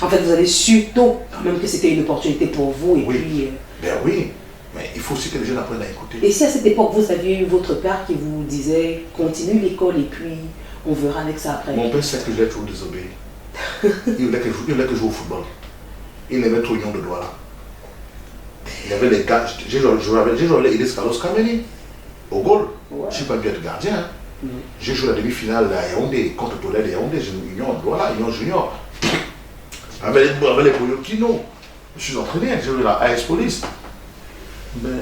En fait, vous avez su tôt quand même que c'était une opportunité pour vous. Et oui. Puis, ben oui, mais il faut aussi que les jeunes apprennent à écouter. Et si à cette époque, vous aviez eu votre père qui vous disait continue l'école et puis on verra avec ça après? Mon père sait que je vais toujours désobéir. Il voulait que je joue au football. Il aimait trop Union de Douala. Il y avait les gars, j'ai joué les Idris Carlos Kameni au goal. Ouais. Je ne suis pas dû être gardien. Hein. J'ai joué la demi-finale à Yaoundé contre Tolède et Yaoundé, j'ai Union de Douala, Union Junior. Avec les Boyokino. Je suis entraîné, j'ai joué la AS Police. Mais le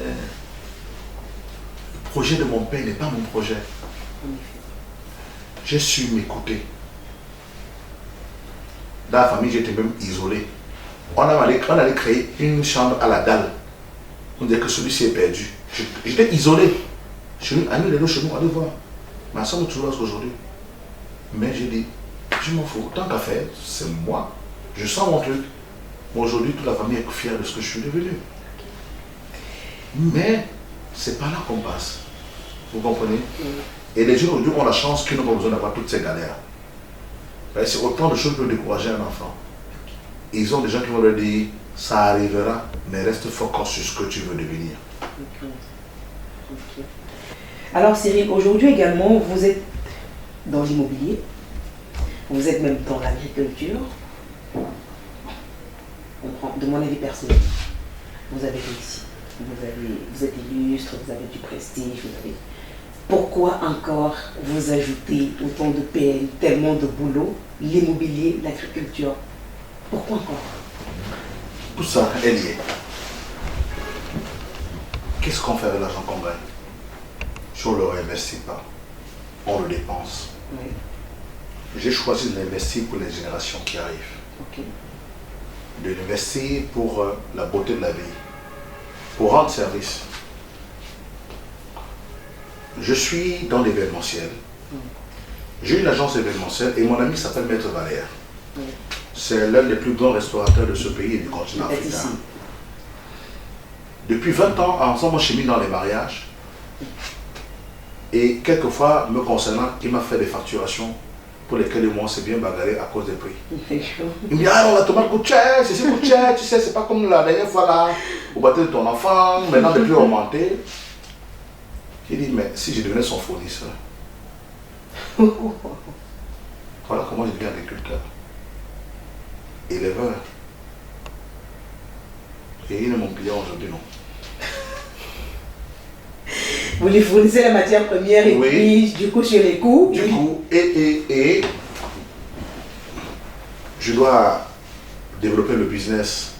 projet de mon père n'est pas mon projet. J'ai su m'écouter. Dans la famille, j'étais même isolé. On allait créer une chambre à la dalle. On disait que celui-ci est perdu. J'étais isolé. Je suis allé les deux chez nous, allez voir. Ma soeur est toujours là aujourd'hui. Mais j'ai dit, je m'en fous. Tant qu'à faire, c'est moi. Je sens mon truc. Moi, aujourd'hui, toute la famille est fière de ce que je suis devenu. Mais c'est pas là qu'on passe. Vous comprenez? Et les jeunes aujourd'hui ont la chance qu'ils n'ont pas besoin d'avoir toutes ces galères. C'est autant de choses qui peuvent décourager un enfant. Ils ont des gens qui vont leur dire, ça arrivera, mais reste focus sur ce que tu veux devenir. Okay. Alors Cyril, aujourd'hui également, vous êtes dans l'immobilier, vous êtes même dans l'agriculture. de mon avis personnel, vous avez réussi. Vous êtes illustre, vous avez du prestige, vous avez... Pourquoi encore vous ajoutez autant de peine, tellement de boulot, l'immobilier, l'agriculture? Pourquoi encore? Tout ça est lié. Qu'est-ce qu'on fait avec l'argent qu'on gagne? Si on ne le réinvestit pas, on le dépense. Oui. J'ai choisi de l'investir pour les générations qui arrivent. Ok. De l'investir pour la beauté de la vie, pour rendre service. Je suis dans l'événementiel. J'ai une agence événementielle et mon ami s'appelle Maître Valère. Oui. C'est l'un des plus grands restaurateurs de ce pays et du continent africain. Depuis 20 ans, ensemble, on chemine dans les mariages. Et quelquefois, me concernant, il m'a fait des facturations pour lesquelles moi, on s'est bien bagarré à cause des prix. Il me dit, ah non, la tomate coûte cher, ceci coûte cher, tu sais, c'est pas comme la dernière fois là, au baptême de ton enfant, maintenant les prix ont augmenté. J'ai dit, mais si je devenais son fournisseur, voilà comment je deviens agriculteur, éleveur. Et il est mon client aujourd'hui, non. Vous lui fournissez la matière première et oui. Puis du coup sur les coûts. Du coup, et je dois développer le business.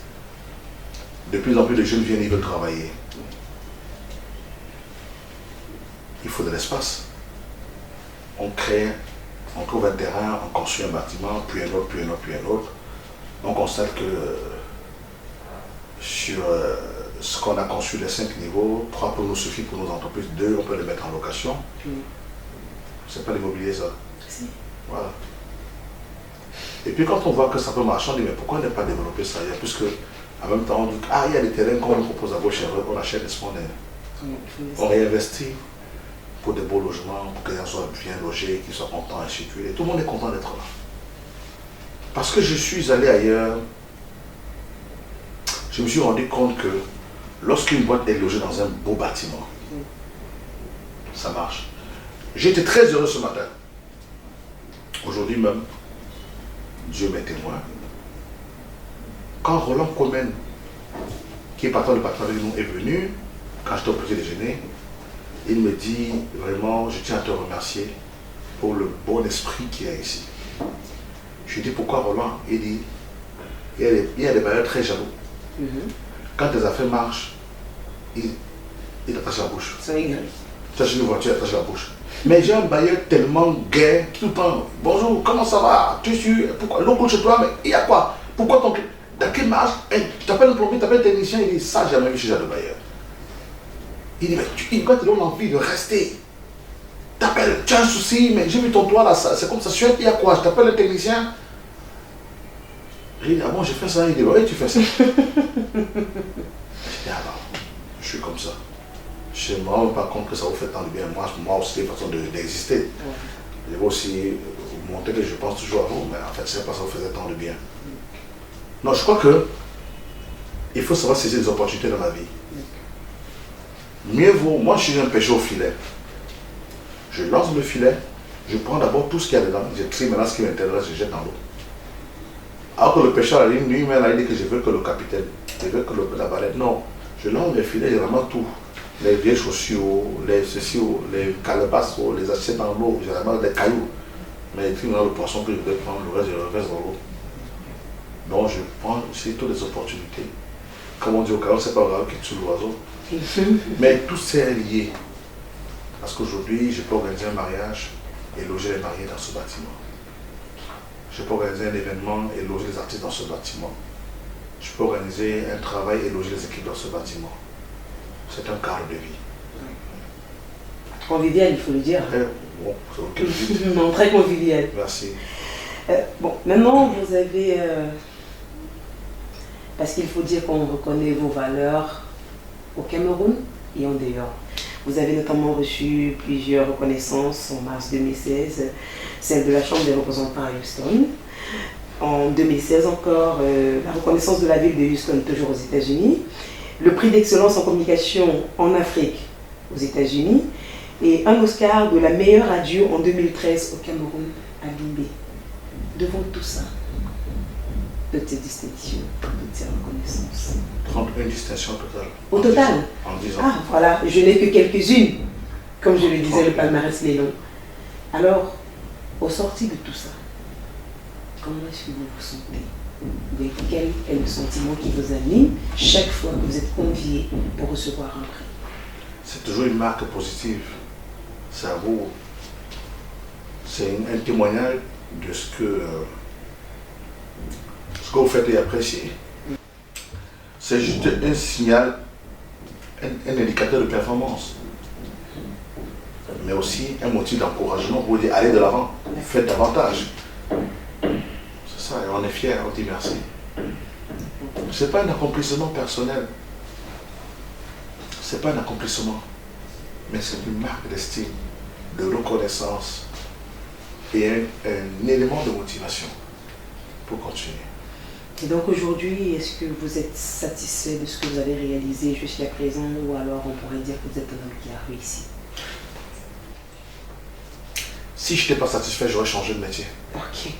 De plus en plus de jeunes viennent, ils veulent travailler. Il faut de l'espace. On crée, on trouve un terrain, on construit un bâtiment, puis un autre, puis un autre, puis un autre. On constate que sur ce qu'on a conçu, les 5 niveaux, 3 pour nous suffit pour nos entreprises, 2 on peut les mettre en location. C'est pas l'immobilier ça. Si. Voilà. Et puis quand on voit que ça peut marcher, on dit mais pourquoi on n'est pas développé ça ailleurs? Puisque en même temps on dit ah il y a des terrains qu'on nous propose à gauche et à droite, on achète, on réinvestit pour des beaux logements, pour que les gens soient bien logés, qu'ils soient contents, ainsi de suite. Et tout le monde est content d'être là. Parce que je suis allé ailleurs, je me suis rendu compte que lorsqu'une boîte est logée dans un beau bâtiment, ça marche. J'étais très heureux ce matin. Aujourd'hui même, Dieu m'est témoin. Quand Roland Comen, qui est patron de patron avec nous, est venu, quand j'étais au petit déjeuner, il me dit vraiment, je tiens à te remercier pour le bon esprit qu'il y a ici. Je lui dis pourquoi Roland? Il dit, il y a des bailleurs très jaloux. Quand tes affaires marchent, il t'attache la bouche. Ça rigole. Tu achètes une voiture, il attache la bouche. Mais j'ai un bailleur tellement gai, tout le temps, bonjour, comment ça va? Tu suis, pourquoi? L'eau coule chez toi, mais il y a quoi? Pourquoi ton... Dans quelle marche? Tu t'appelles un plombier, tu t'appelles un technicien, il dit ça, j'ai jamais vu chez le bailleur. Il dit, mais il te donne envie de rester. T'appelles, tu as un souci, mais j'ai vu ton doigt là, c'est comme ça, il y a quoi? Je t'appelle un technicien. J'ai dit, ah bon, j'ai fait ça. Il dit, oui, tu fais ça. J'ai dit, ah bon, je suis comme ça. Je ne me rends pas compte que ça vous fait tant de bien. Moi aussi, c'est une façon d'exister. Je vais aussi vous montrer que je pense toujours à vous, mais en fait, c'est pas ça vous faisait tant de bien. Non, je crois que il faut savoir saisir les opportunités dans la vie. Mieux vaut, moi je suis un pêcheur au filet. Je lance le filet, je prends d'abord tout ce qu'il y a dedans, je trie maintenant ce qui m'intéresse, je jette dans l'eau. Alors que le pêcheur, lui-même, il dit que je veux que le capitaine, je veux que la baleine. Non, je lance le filet, je ramasse tout. Les vieilles chaussures, les calebasses, les assiettes dans l'eau, je ramasse des cailloux. Mais puis maintenant le poisson que je vais prendre, le reste, je le reverse dans l'eau. Donc je prends aussi toutes les opportunités. Comme on dit au Cameroun, c'est pas grave qui tue l'oiseau. Mais tout c'est lié. Parce qu'aujourd'hui, je peux organiser un mariage et loger les mariés dans ce bâtiment. Je peux organiser un événement et loger les artistes dans ce bâtiment. Je peux organiser un travail et loger les équipes dans ce bâtiment. C'est un cadre de vie. Convivial, il faut le dire. Bon, c'est ok. Non, très convivial. Merci. Bon, maintenant, vous avez... parce qu'il faut dire qu'on reconnaît vos valeurs au Cameroun et en dehors. Vous avez notamment reçu plusieurs reconnaissances en mars 2016, celle de la Chambre des représentants à Houston. En 2016 encore, la reconnaissance de la ville de Houston, toujours aux États-Unis. Le prix d'excellence en communication en Afrique, aux États-Unis. Et un Oscar de la meilleure radio en 2013 au Cameroun, à Limbé. Devant tout ça, toutes ces distinctions, toutes ces reconnaissances? 31 distinctions totales. Au total? En 10 ans. Ah, voilà, je n'ai que quelques-unes. Comme je le disais, le palmarès les longs. Alors, au sorti de tout ça, comment est-ce que vous vous sentez? Et quel est le sentiment qui vous anime chaque fois que vous êtes convié pour recevoir un prix? C'est toujours une marque positive. C'est à vous. C'est un témoignage de ce que vous faites et appréciez. C'est juste un signal, un indicateur de performance. Mais aussi un motif d'encouragement pour dire allez de l'avant, faites davantage. C'est ça, et on est fiers, on dit merci. Ce n'est pas un accomplissement personnel. Ce n'est pas un accomplissement, mais c'est une marque d'estime, de reconnaissance et un élément de motivation pour continuer. Et donc aujourd'hui, est-ce que vous êtes satisfait de ce que vous avez réalisé jusqu'à présent, ou alors on pourrait dire que vous êtes un homme qui a réussi? Si je n'étais pas satisfait, j'aurais changé de métier. Ok.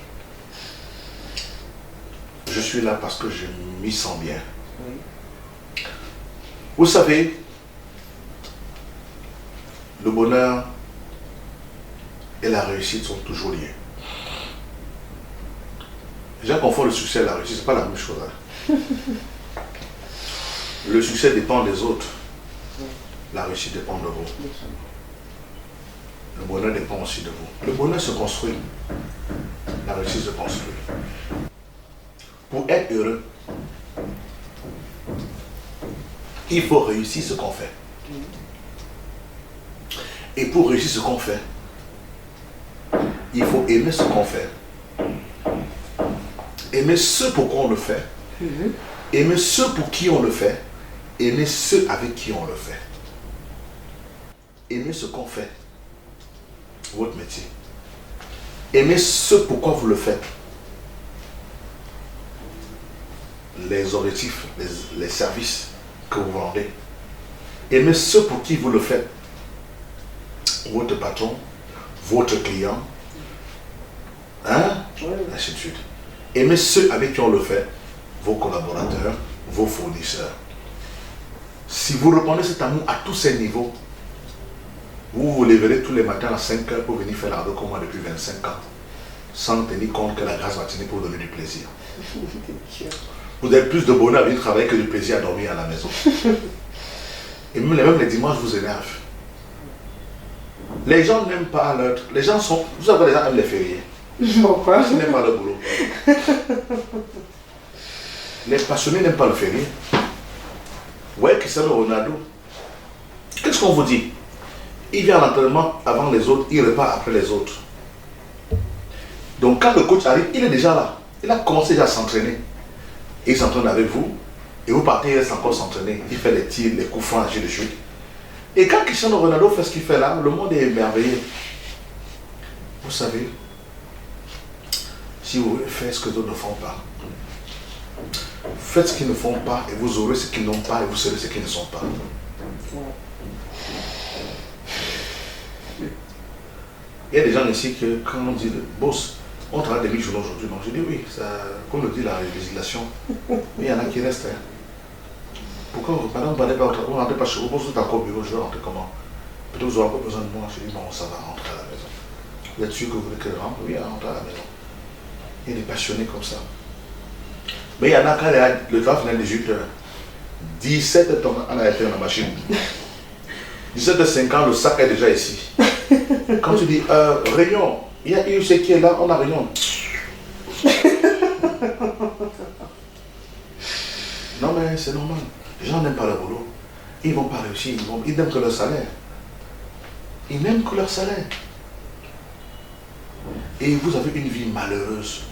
Je suis là parce que je m'y sens bien. Oui. Vous savez, le bonheur et la réussite sont toujours liés. Les gens confondent le succès et la réussite, ce n'est pas la même chose. Hein. Le succès dépend des autres. La réussite dépend de vous. Le bonheur dépend aussi de vous. Le bonheur se construit. La réussite se construit. Pour être heureux, il faut réussir ce qu'on fait. Et pour réussir ce qu'on fait, il faut aimer ce qu'on fait. Aimer ceux pour quoi on le fait. Aimer ceux pour qui on le fait. Aimer ceux avec qui on le fait. Aimer ce qu'on fait. Votre métier. Aimez ce pourquoi vous le faites. Les objectifs, les services que vous vendez. Aimez ce pour qui vous le faites. Votre patron, votre client, hein? Ainsi de suite. Aimez ceux avec qui on le fait, vos collaborateurs, vos fournisseurs. Si vous répondez cet amour à tous ces niveaux, vous vous lèverez tous les matins à 5 heures pour venir faire la comme moi depuis 25 ans, sans tenir compte que la grâce va tenir pour donner du plaisir. Vous avez plus de bonheur à venir travailler que du plaisir à dormir à la maison. Et même les dimanches vous énervent. Les gens n'aiment pas leur... Les gens sont... Vous savez, les gens aiment les fériés. Pourquoi? Ils n'aiment pas le boulot. Les passionnés n'aiment pas le férié. Vous voyez Cristiano Ronaldo. Qu'est-ce qu'on vous dit? Il vient à l'entraînement avant les autres, il repart après les autres. Donc quand le coach arrive, il est déjà là. Il a commencé déjà à s'entraîner. Il s'entraîne avec vous. Et vous partez, il reste encore s'entraîner. Il fait les tirs, les coups francs, ainsi de suite. Et quand Cristiano Ronaldo fait ce qu'il fait là, le monde est émerveillé. Vous savez, si vous faites ce que d'autres ne font pas, faites ce qu'ils ne font pas et vous aurez ce qu'ils n'ont pas et vous serez ce qu'ils ne sont pas. Il y a des gens ici que quand on dit boss, on travaille des demi-journées aujourd'hui. Donc je dis oui, ça, comme le dit la législation, mais il y en a qui restent. Hein. Pourquoi madame, vous ne rentrez pas chez vous, vous êtes encore au bureau, je vais rentrer comment? Peut-être vous aurez encore besoin de moi. Je dis bon, ça va rentrer à la maison. Vous êtes sûr que vous voulez que je rentre? Oui, rentrer à la maison. Il y a des passionnés comme ça. Mais il y en a quand le travail finit à 18h. 17h, on a été dans la machine. 17h50, le sac est déjà ici. Quand tu dis réunion, il y a eu ce qui est là, on a réunion. Non mais c'est normal. Les gens n'aiment pas le boulot. Ils ne vont pas réussir, ils n'aiment que leur salaire. Ils n'aiment que leur salaire. Et vous avez une vie malheureuse.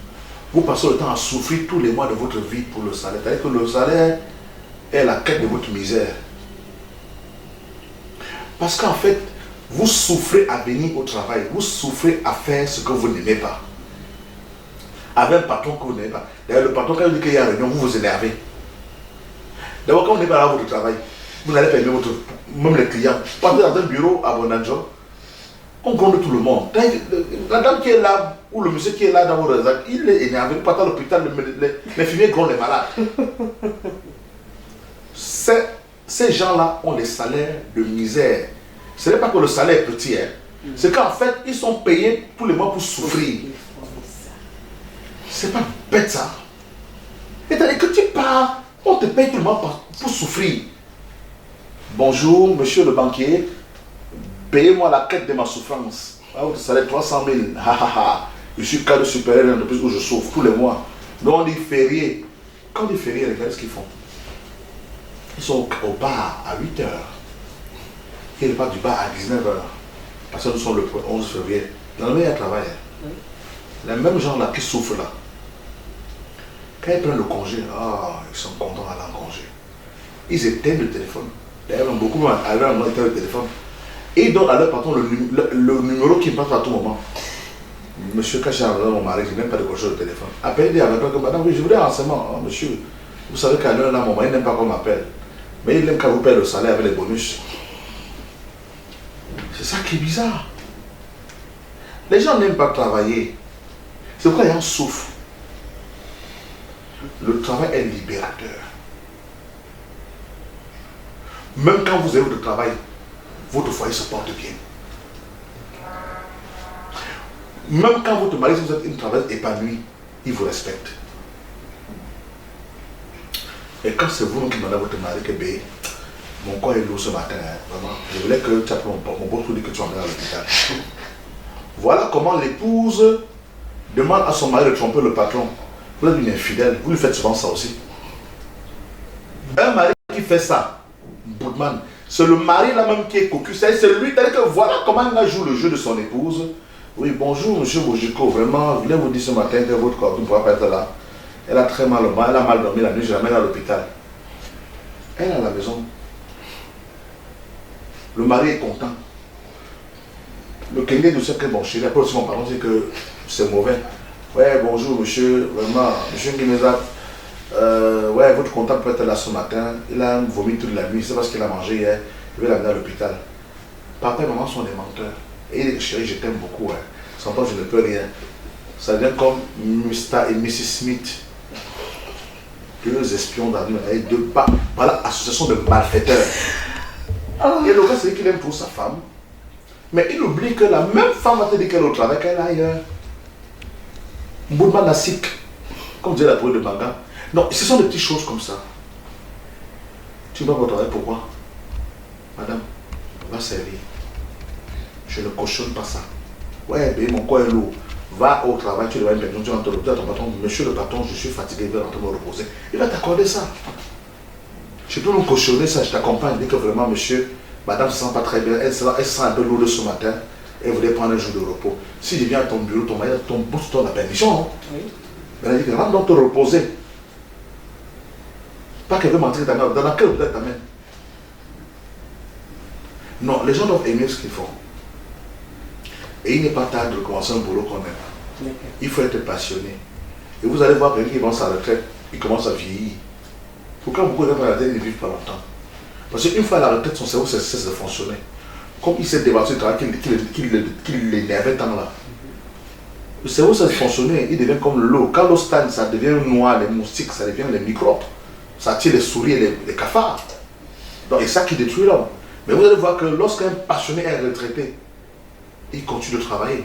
Vous passez le temps à souffrir tous les mois de votre vie pour le salaire. C'est-à-dire que le salaire est la quête de votre misère. Parce qu'en fait, vous souffrez à venir au travail. Vous souffrez à faire ce que vous n'aimez pas. Avec un patron que vous n'aimez pas. D'ailleurs, le patron, quand il dit qu'il y a une réunion, vous vous énervez. D'abord, quand vous n'êtes pas là à votre travail, vous n'allez pas aimer même les clients. Partez dans un bureau à Bonanjo. On gronde tout le monde. La dame qui est là, ou le monsieur qui est là dans vos réserves, il est énervé. Pas à l'hôpital, les infirmiers grondent les malades. Ces gens-là ont des salaires de misère. Ce n'est pas que le salaire est petit. Hein. C'est qu'en fait, ils sont payés tous les mois pour souffrir. C'est pas bête ça. C'est-à-dire que tu pars, on te paye tout le mois pour souffrir. Bonjour, monsieur le banquier. Payez-moi la quête de ma souffrance. Ah, votre salaire 300 000. Je suis cadre supérieur de l'entreprise où je souffre tous les mois. Donc on dit férié. Quand on dit férié, regardez ce qu'ils font. Ils sont au bar à 8 h. Ils repartent du bar à 19 h. Parce que nous sommes le 11 février. Dans le meilleur travail. Oui. Les mêmes gens là qui souffrent là. Quand ils prennent le congé, ils sont contents d'aller en congé. Ils éteignent le téléphone. D'ailleurs, beaucoup arrivent à éteindre le téléphone. Et ils donnent à leur patron le numéro qui passe à tout moment. Monsieur, quand j'ai envoyé mon mari, je n'ai même pas de cocher au téléphone. Appelez avec toi que madame, oui, je voulais un renseignement. Oh, monsieur, vous savez qu'à l'heure là, mon mari n'aime pas qu'on m'appelle. Mais il aime quand vous payez le salaire avec les bonus. C'est ça qui est bizarre. Les gens n'aiment pas travailler. C'est pourquoi les gens souffrent. Le travail est libérateur. Même quand vous avez votre travail, votre foyer se porte bien. Même quand votre mari, si vous êtes une travailleuse épanouie, il vous respecte. Et quand c'est vous qui demandez à votre mari que mon corps est lourd ce matin, hein, vraiment, je voulais que tu appelles mon beau pour dire que tu emmènes à l'hôpital. Voilà comment l'épouse demande à son mari de tromper le patron. Vous êtes une infidèle, vous lui faites souvent ça aussi. Un mari qui fait ça, Boudman, c'est le mari là même qui est cocu, c'est lui, c'est-à-dire que voilà comment il joue le jeu de son épouse. Oui, bonjour monsieur Bojiko, vraiment, je voulais vous dire ce matin que votre corps ne pourra pas être là. Elle a très mal au bras, elle a mal dormi la nuit, je l'amène à l'hôpital. Elle est à la maison. Le mari est content. Le Kenya nous sait que bon chéri, après aussi mon patron dit que c'est mauvais. Ouais, bonjour monsieur, vraiment, monsieur Guinéza, ouais, votre contact peut être là ce matin, il a vomi toute la nuit, c'est parce qu'il a mangé hier, je vais l'amener à l'hôpital. Papa et maman sont des menteurs. Et chérie, je t'aime beaucoup, hein. Sans toi, je ne peux rien. Ça devient comme Mr. et Mrs. Smith. Deux espions dans une deux pas. Voilà, association de malfaiteurs. Oh. Et le gars, c'est qu'il aime pour sa femme. Mais il oublie que la même femme a te dit qu'elle est au travail, qu'elle est ailleurs. Mboudma Nassik, comme disait la poète de Banga. Non, ce sont des petites choses comme ça. Tu vas au travail, pourquoi? Madame, on va servir. Je ne cautionne pas ça. Ouais, mais mon corps est lourd. Va au travail, tu devras une personne, tu vas te reposer à ton patron. Monsieur le patron, je suis fatigué, il va rentrer me reposer. Il va t'accorder ça. Je peux nous cautionner ça, je t'accompagne. Dis que vraiment, monsieur, madame ne se sent pas très bien, elle se sent un peu lourde ce matin, elle voulait prendre un jour de repos. Si je viens à ton bureau, ton mari tombe sur ton permission, non? Oui. Mais elle dit que rentre donc te reposer. Pas qu'elle veut mentir ta mère, dans quel hôpital t'amène? Non, les gens doivent aimer ce qu'ils font. Et il n'est pas tard de commencer un boulot qu'on aime. Il faut être passionné. Et vous allez voir quelqu'un qui va à sa retraite, il commence à vieillir. Pourquoi beaucoup de gens à la retraite ne vivent pas longtemps? Parce qu'une fois à la retraite, son cerveau cesse de fonctionner. Comme il s'est débattu du travail qui l'énervait tant là. Le cerveau cesse de fonctionner, il devient comme l'eau. Quand l'eau stagne, ça devient noir, les moustiques, ça devient les microbes. Ça attire les souris et les cafards. Donc c'est ça qui détruit l'homme. Mais vous allez voir que lorsqu'un passionné est retraité, il continue de travailler.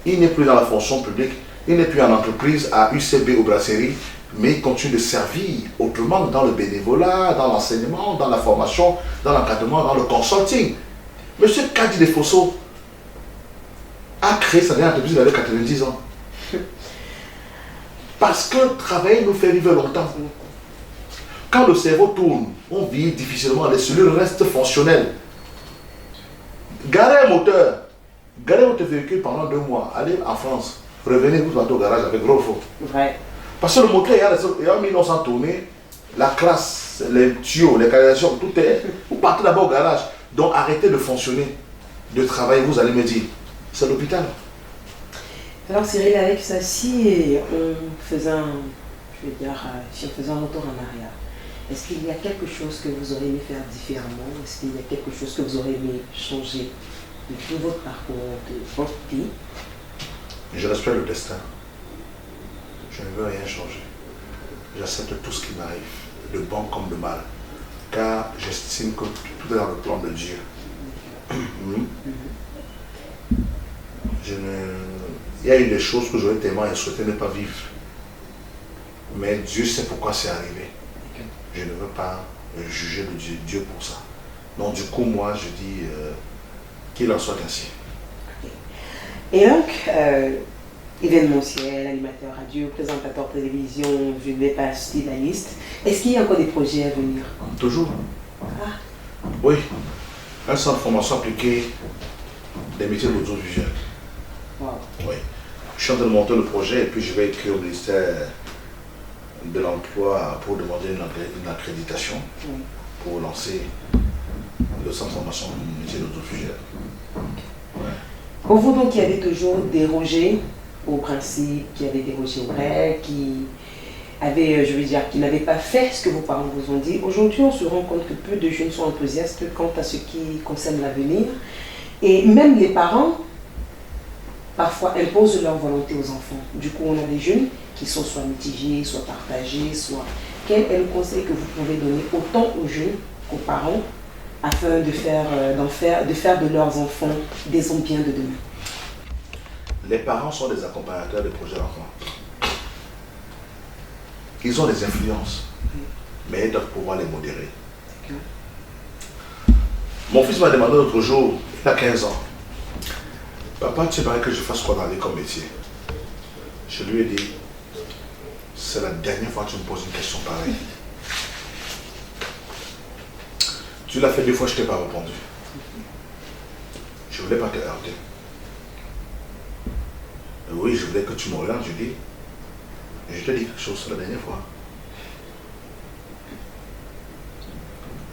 Il n'est plus dans la fonction publique, il n'est plus en entreprise à UCB ou brasserie, mais il continue de servir autrement dans le bénévolat, dans l'enseignement, dans la formation, dans l'encadrement, dans le consulting. Monsieur Kadi de Fosso a créé sa dernière entreprise, il avait 90 ans. Parce que travailler nous fait vivre longtemps. Quand le cerveau tourne, on vit difficilement, les cellules restent fonctionnelles. Garez un moteur. Garez votre véhicule pendant 2 mois, allez en France, revenez, vous partez au garage avec gros faux. Ouais. Parce que le moteur, il y a 1900 tournées, la crasse, les tuyaux, les canalisations, tout est. Vous partez d'abord au garage. Donc arrêtez de fonctionner, de travailler, vous allez me dire, c'est l'hôpital. Alors Cyril, avec ça, si on faisait si on faisait un retour en arrière, est-ce qu'il y a quelque chose que vous aurez aimé faire différemment? Est-ce qu'il y a quelque chose que vous aurez aimé changer de tout votre parcours, de votre vie. Je respecte le destin. Je ne veux rien changer. J'accepte tout ce qui m'arrive, de bon comme de mal. Car j'estime que tout est dans le plan de Dieu. Il y a eu des choses que j'aurais tellement souhaité ne pas vivre. Mais Dieu sait pourquoi c'est arrivé. Je ne veux pas juger de Dieu pour ça. Donc du coup, moi, je dis qu'il en soit ainsi. Et donc, événementiel, animateur radio, présentateur télévision, je ne vais pas citer la liste. Est-ce qu'il y a encore des projets à venir? Toujours. Ah. Oui. Un centre de formation appliquée des métiers de l'audiovisuel. Wow. Oui. Je suis en train de monter le projet et puis je vais écrire au ministère de l'Emploi pour demander une accréditation pour lancer le centre de formation des métiers de l'audiovisuel. Ouais. Pour vous donc, qui avez toujours dérogé au principe, qui avez dérogé aux règles, qui avaient, je veux dire, qui n'avaient pas fait ce que vos parents vous ont dit, aujourd'hui on se rend compte que peu de jeunes sont enthousiastes quant à ce qui concerne l'avenir. Et même les parents, parfois, imposent leur volonté aux enfants. Du coup, on a des jeunes qui sont soit mitigés, soit partagés, soit... Quel est le conseil que vous pouvez donner autant aux jeunes qu'aux parents afin de faire de leurs enfants des hommes bien de demain? Les parents sont des accompagnateurs des projets d'enfants. Ils ont des influences, mais ils doivent pouvoir les modérer. Mon fils m'a demandé l'autre jour, il a 15 ans, papa, tu aimerais que je fasse quoi dans la vie comme métier? Je lui ai dit, c'est la dernière fois que tu me poses une question pareille. Tu l'as fait 2 fois, je ne t'ai pas répondu. Je ne voulais pas te heurter. Oui, je voulais que tu m'orientes, je dis. Je te dis quelque chose, c'est la dernière fois.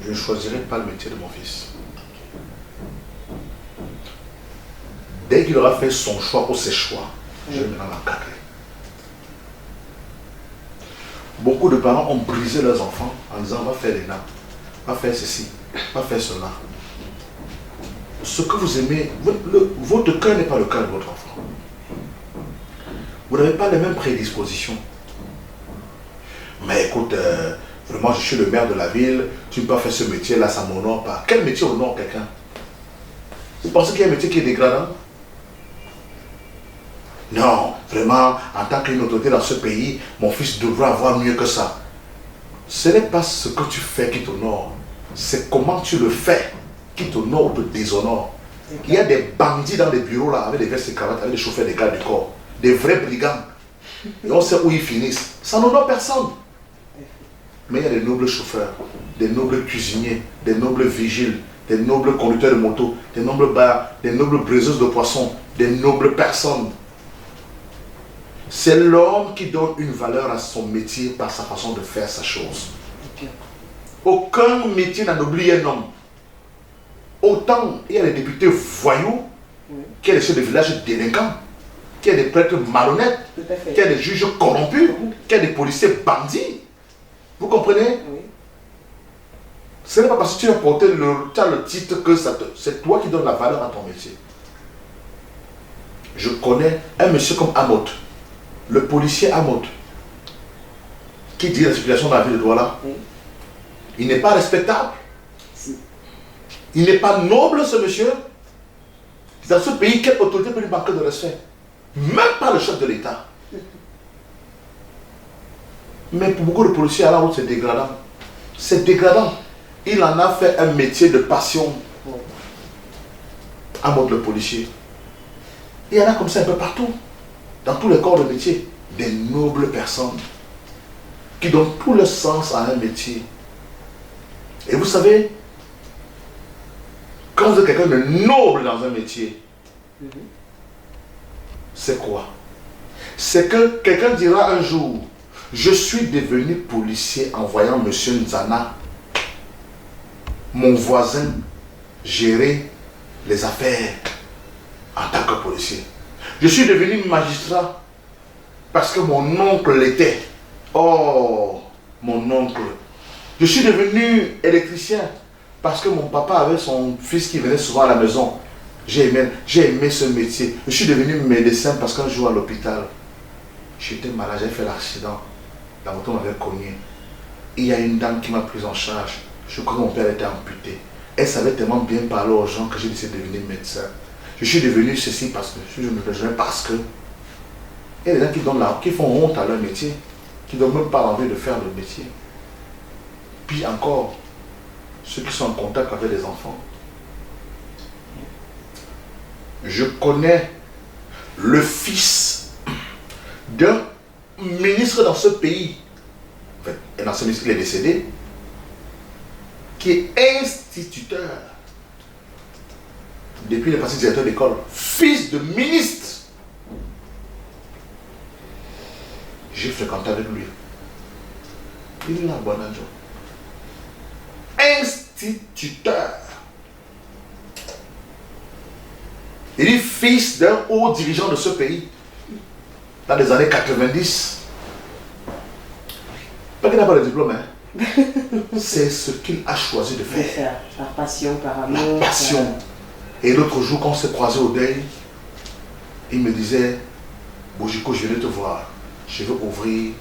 Je ne choisirai pas le métier de mon fils. Dès qu'il aura fait son choix ou ses choix, je vais maintenant l'encadrer. Beaucoup de parents ont brisé leurs enfants en disant va faire l'ENA, va faire ceci, va faire cela. Ce que vous aimez, votre cœur n'est pas le cœur de votre enfant. Vous n'avez pas les mêmes prédispositions. Mais écoute, vraiment je suis le maire de la ville, tu ne peux pas faire ce métier-là, ça ne m'honore pas. Quel métier honore quelqu'un? Vous pensez qu'il y a un métier qui est dégradant? Non, vraiment, en tant qu'une autorité dans ce pays, mon fils devrait avoir mieux que ça. Ce n'est pas ce que tu fais qui t'honore, c'est comment tu le fais qui t'honore ou te déshonore. Il y a des bandits dans les bureaux là, avec des vestes et cravates, avec des chauffeurs des gardes du corps, des vrais brigands. Et on sait où ils finissent. Ça n'honore personne. Mais il y a des nobles chauffeurs, des nobles cuisiniers, des nobles vigiles, des nobles conducteurs de moto, des nobles bars, des nobles briseuses de poissons, des nobles personnes. C'est l'homme qui donne une valeur à son métier par sa façon de faire sa chose. Aucun métier n'a oublié un homme. Autant il y a des députés voyous, qu'il y a des chefs de village délinquants, qu'il y a des prêtres malhonnêtes, qu'il y a des juges corrompus, qu'il y a des policiers bandits. Vous comprenez? Oui. Ce n'est pas parce que tu as porté le titre que c'est toi qui donnes la valeur à ton métier. Je connais un monsieur comme Amot, le policier Amot, qui dit la circulation dans la ville de Douala. Oui. Il n'est pas respectable. Si. Il n'est pas noble, ce monsieur. Dans ce pays, quelle autorité peut lui manquer de respect? Même pas le chef de l'État. Mais pour beaucoup de policiers à la route, c'est dégradant. C'est dégradant. Il en a fait un métier de passion. Amot le policier. Il y en a comme ça un peu partout. Dans tous les corps de métier. Des nobles personnes qui donnent tout le sens à un métier. Et vous savez, quand vous êtes quelqu'un de noble dans un métier, c'est quoi? C'est que quelqu'un dira un jour, je suis devenu policier en voyant M. Nzana, mon voisin, gérer les affaires en tant que policier. Je suis devenu magistrat parce que mon oncle l'était. Oh, mon oncle. Je suis devenu électricien parce que mon papa avait son fils qui venait souvent à la maison. J'ai aimé ce métier. Je suis devenu médecin parce qu'un jour à l'hôpital, j'étais malade, j'ai fait l'accident. La moto m'avait cogné. Il y a une dame qui m'a pris en charge. Je crois que mon père était amputé. Elle savait tellement bien parler aux gens que j'ai décidé de devenir médecin. Je suis devenu ceci parce que je me rejoins parce que il y a des gens qui font honte à leur métier, qui ne donnent même pas envie de faire le métier. Puis encore, ceux qui sont en contact avec les enfants. Je connais le fils d'un ministre dans ce pays. En fait, un ancien ministre, il est décédé, qui est instituteur. Depuis, il est passé directeur d'école. Fils de ministre. J'ai fréquenté avec lui. Il est là, Bonadjo. Instituteur. Il est fils d'un haut dirigeant de ce pays. Dans les années 90. Pas qu'il n'a pas de diplôme, hein. C'est ce qu'il a choisi de faire. Par passion, par amour. La passion. Et l'autre jour, quand on s'est croisé au deuil, il me disait, Bojiko, je viens te voir. Je veux ouvrir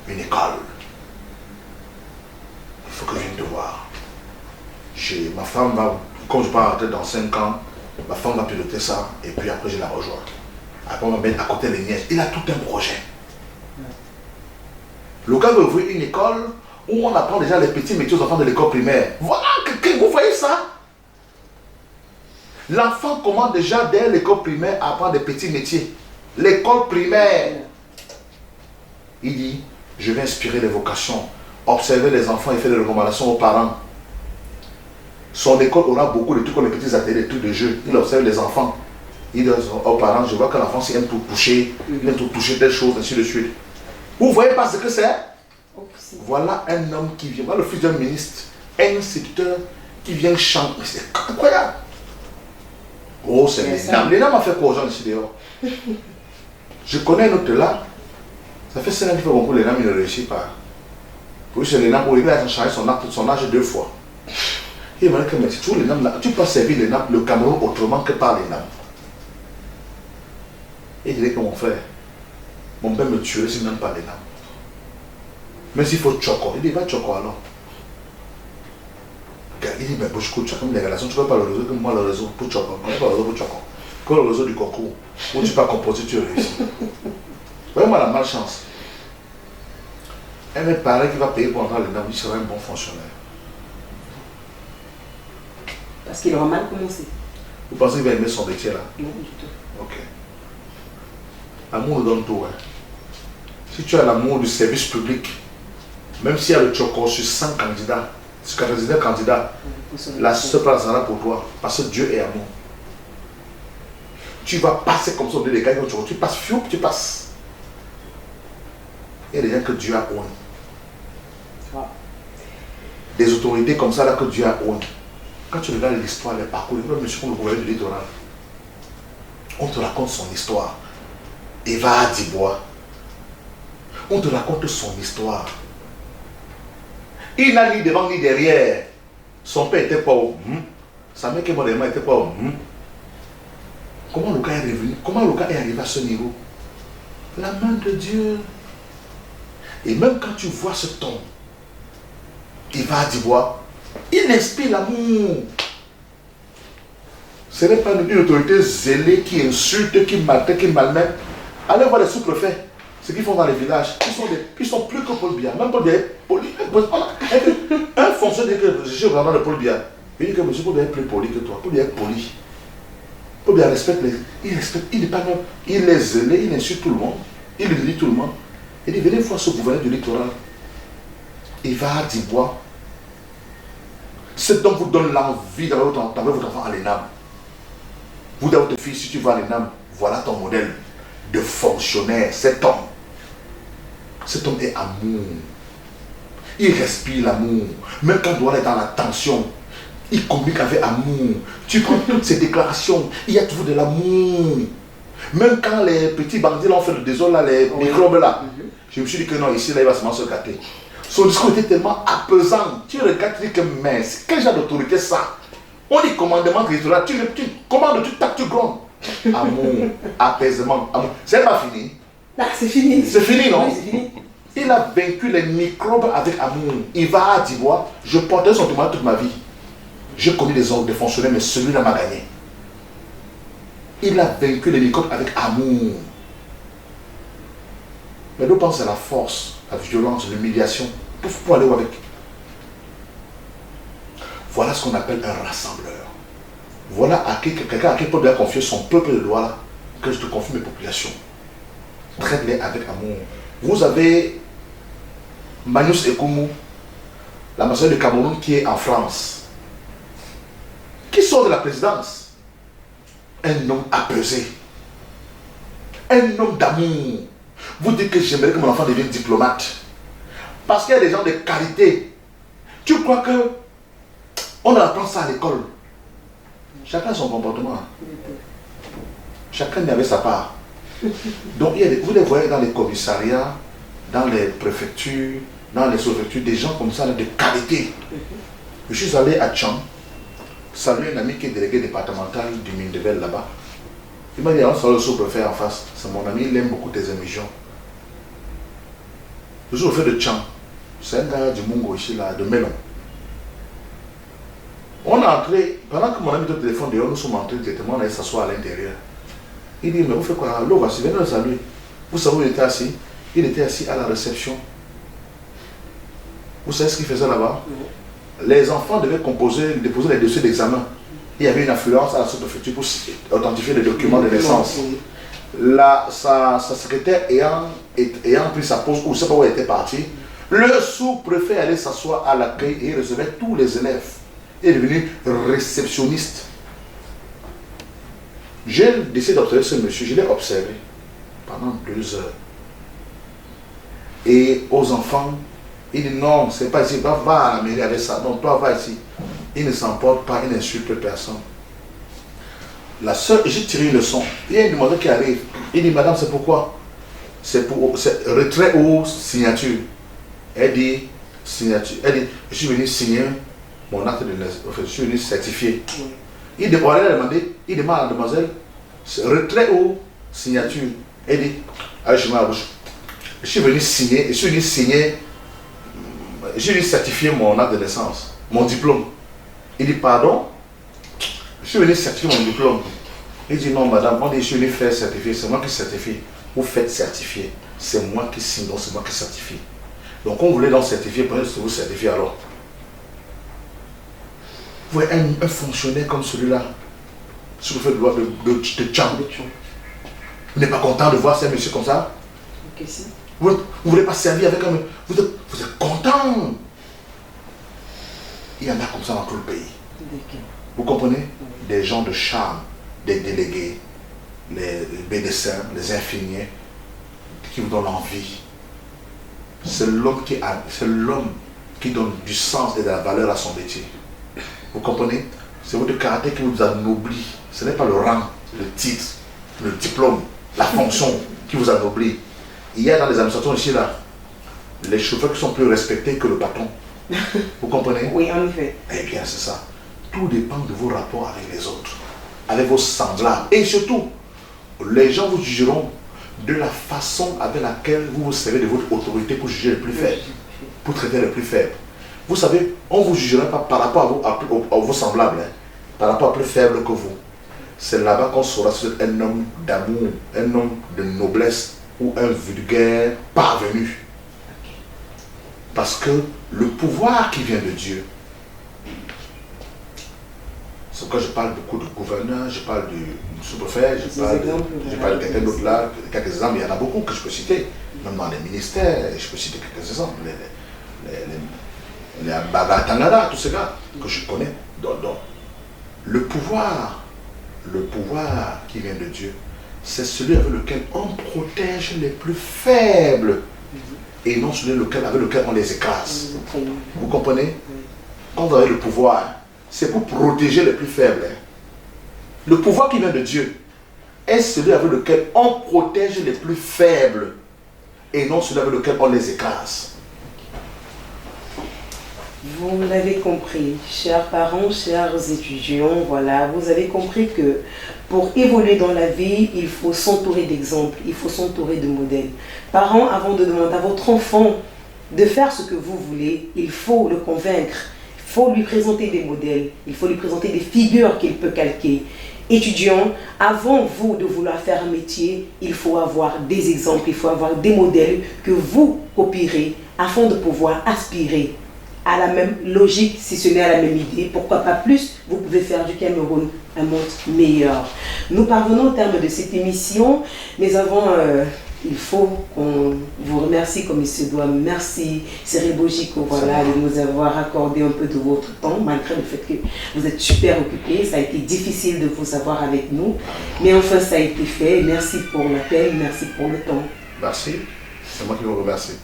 une école. Il faut que je vienne te voir. Ma femme va, comme je pars rentrer dans 5 ans, ma femme va piloter ça et puis après je la rejoins. Après on va mettre à côté les nièces. Il a tout un projet. Le gars veut ouvrir une école où on apprend déjà les petits métiers aux enfants de l'école primaire. Voilà, vous voyez ça? L'enfant commence déjà dès l'école primaire à apprendre des petits métiers. L'école primaire. Il dit, je vais inspirer les vocations, observer les enfants et faire des recommandations aux parents. Son école aura beaucoup de trucs comme les petits ateliers, des trucs de jeu. Il observe les enfants. Il dit aux parents, je vois que l'enfant aime tout toucher, il aime tout toucher telle chose, ainsi de suite. Vous ne voyez pas ce que c'est? Voilà un homme qui vient, voilà le fils d'un ministre, un instituteur qui vient chanter. C'est incroyable. Oh, c'est l'ENAM. L'ENAM a fait quoi aux gens ici dehors? Je connais un autre là. Ça fait 5 ans qu'il fait concours, l'ENAM, il ne réussit pas. Pour lui, c'est l'ENAM, il a changé son âge 2 fois. Il m'a dit que si tu veux l'ENAM là, tu peux servir l'ENAM, le Cameroun autrement que par l'ENAM. Et il dirait que mon frère, mon père me tuerait si même pas l'ENAM. Mais s'il faut Tchoko, il dit va Tchoko alors. Il dit, mais Bojiko, tu as comme les relations, tu ne peux pas le réseau comme moi le réseau pour Tchoko. On n'est pas le réseau pour Tchoko. Comme le réseau du concours, où tu peux composer, tu réussis. Voyez-moi la malchance. Elle me paraît qu'il va payer pour entrer à l'ENAM, il sera un bon fonctionnaire. Parce qu'il aura mal commencé. Vous pensez qu'il va aimer son métier là? Non, du tout. Ok. L'amour nous donne tout. Hein. Si tu as l'amour du service public, même s'il y a le Tchoko sur 100 candidats, sur 99 candidats, la seule place sera pour toi. Parce que Dieu est amour. Tu vas passer comme ça au lieu des gars, tu passes, fiou, tu passes. Il y a des gens que Dieu a honte. Des autorités comme ça là que Dieu a honte. Quand tu regardes l'histoire, les parcours, le monsieur le gouverneur du littoral, on te raconte son histoire. Eva Adibois. On te raconte son histoire. Il n'a ni devant ni derrière. Son père était pauvre. Sa mère qui est morte était pauvre. Comment le gars est revenu? Comment le gars est arrivé à ce niveau? La main de Dieu. Et même quand tu vois ce ton, Eva Adibois, il inspire l'amour. Ce n'est pas une autorité zélée qui insulte, qui maltraite, qui malmène. Allez voir les sous-préfets, ce qu'ils font dans les villages. Ils sont plus que Paul Biya. Même Paul Biya est poli. Un fonctionnaire que je suis vraiment de Paul Biya. Il dit que M. Paul Biya est plus poli que toi. Paul Biya est poli. Paul Biya respecte les. Il respecte. Il n'est pas même. Il est zélé, il insulte tout le monde. Il humilie tout le monde. Il dit venez voir ce gouverneur du littoral. Il va à Dibois. Cet homme vous donne l'envie d'avoir votre enfant à l'ENAM. Vous, dans votre fille, si tu vas à l'ENAM, voilà ton modèle de fonctionnaire. Cet homme est amour. Il respire l'amour. Même quand on est dans la tension, il communique avec amour. Tu prends toutes ces déclarations, il y a toujours de l'amour. Même quand les petits bandits l'ont fait le désordre, là, les microbes là, je me suis dit que non, ici, là, il va se gâter. Son discours était tellement apaisant. Tu regardes, tu dis que mince, quel genre d'autorité ça? On dit commandement territorial, tu commandes, tu tapes, tu grondes. Amour, apaisement, amour. C'est pas fini. Ah, c'est fini. C'est fini, non? Oui, c'est fini. Il a vaincu les microbes avec amour. Il va à d'Ivoire, je portais son témoin toute ma vie. J'ai connu des fonctionnaires, mais celui-là m'a gagné. Il a vaincu les microbes avec amour. Mais nous pensons à la force, la violence, l'humiliation. Pour aller où avec? Voilà ce qu'on appelle un rassembleur. Voilà à quelqu'un à qui peut bien confier son peuple de loi, que je te confie mes populations. Traite-les avec amour. Vous avez Manius Ekoumou, l'ambassadeur du Cameroun qui est en France, qui sort de la présidence. Un homme apaisé. Un homme d'amour. Vous dites que j'aimerais que mon enfant devienne diplomate. Parce qu'il y a des gens de qualité. Tu crois que on apprend ça à l'école? Chacun a son comportement. Chacun y avait sa part. Donc vous les voyez dans les commissariats, dans les préfectures, dans les sous-préfectures, des gens comme ça de qualité. Je suis allé à Tchang, saluer un ami qui est délégué départemental du Mindebel là-bas. Il m'a dit, on sera le sous-préfet en face. C'est mon ami, il aime beaucoup tes émissions. Le sous-préfet de Tchang, c'est un gars du Mungo ici, là, de Melon. On est entré, pendant que mon ami était au téléphone dehors, nous sommes entrés directement, on allait s'asseoir à l'intérieur. Il dit, mais vous faites quoi? L'eau, voici, venez le saluer. Vous savez où il était assis? Il était assis à la réception. Vous savez ce qu'il faisait là-bas? Les enfants devaient déposer les dossiers d'examen. Il y avait une affluence à la sous-préfecture pour authentifier les documents de naissance. Sa secrétaire ayant pris sa pause, ou je ne sais pas où elle était partie, le sous-préfet allait s'asseoir à l'accueil et il recevait tous les élèves. Il est devenu réceptionniste. J'ai décidé d'observer ce monsieur, je l'ai observé pendant 2 heures. Et aux enfants, il dit non, c'est pas ici, va à la mairie avec ça. Non, toi va ici. Il ne s'emporte pas, il n'insulte personne. La soeur, j'ai tiré une leçon. Il y a une demoiselle qui arrive. Il dit, madame, c'est pourquoi? C'est pour retrait ou signature. Elle dit, signature. Elle dit, je suis venu signer mon acte de naissance. Enfin, je suis venu certifier. Il demande à la demoiselle, retrait ou signature. Elle dit, allez, je mets la bouche. Je suis venu signer, j'ai venu certifier mon acte de naissance, mon diplôme. Il dit, pardon? Je suis venu certifier mon diplôme. Il dit, non, madame, on dit, je suis venu faire certifier, c'est moi qui certifie. Vous faites certifier, c'est moi qui signe, donc c'est moi qui certifie. Donc, on voulait donc certifier, peut-être que vous certifiez alors. Vous voyez un fonctionnaire comme celui-là, sur le fait de Tchang. Vous n'êtes pas content de voir ces messieurs comme ça? Ok, si. Vous ne voulez pas servir avec un... Vous êtes content. Il y en a comme ça dans tout le pays. Vous comprenez? Des gens de charme, des délégués, les médecins, les infirmiers, qui vous donnent envie. C'est l'homme qui donne du sens et de la valeur à son métier. Vous comprenez? C'est votre caractère qui vous anoblit. Ce n'est pas le rang, le titre, le diplôme, la fonction qui vous anoblit. Il y a dans les administrations ici, là, les chauffeurs qui sont plus respectés que le patron. Vous comprenez? Oui, en effet. Eh bien, c'est ça. Tout dépend de vos rapports avec les autres, avec vos semblables. Et surtout, les gens vous jugeront de la façon avec laquelle vous vous servez de votre autorité pour juger les plus faibles, pour traiter les plus faibles. Vous savez, on ne vous jugera pas par rapport à vos semblables, hein, par rapport à plus faibles que vous. C'est là-bas qu'on saura si vous êtes un homme d'amour, un homme de noblesse, ou un vulgaire parvenu. Parce que le pouvoir qui vient de Dieu, c'est pourquoi je parle beaucoup de gouverneurs, je parle du sous-préfet, je parle de quelqu'un d'autre là, quelques exemples, il y en a beaucoup que je peux citer, même dans les ministères, je peux citer quelques exemples, les Bagatangada, tous ces gars que je connais. Donc, le pouvoir qui vient de Dieu, c'est celui avec lequel on protège les plus faibles et non celui avec lequel on les écrase. Vous comprenez? Quand vous avez le pouvoir, c'est pour protéger les plus faibles. Le pouvoir qui vient de Dieu est celui avec lequel on protège les plus faibles et non celui avec lequel on les écrase. Vous l'avez compris, chers parents, chers étudiants, voilà, vous avez compris que pour évoluer dans la vie, il faut s'entourer d'exemples, il faut s'entourer de modèles. Parents, avant de demander à votre enfant de faire ce que vous voulez, il faut le convaincre, il faut lui présenter des modèles, il faut lui présenter des figures qu'il peut calquer. Étudiants, avant vous de vouloir faire un métier, il faut avoir des exemples, il faut avoir des modèles que vous copierez afin de pouvoir aspirer à la même logique, si ce n'est à la même idée. Pourquoi pas plus, vous pouvez faire du Cameroun un monde meilleur. Nous parvenons au terme de cette émission, mais avant, il faut qu'on vous remercie comme il se doit. Merci Serebogico, voilà, de nous avoir accordé un peu de votre temps, malgré le fait que vous êtes super occupés. Ça a été difficile de vous avoir avec nous, mais enfin ça a été fait. Merci pour l'appel, merci pour le temps. Merci, c'est moi qui vous remercie.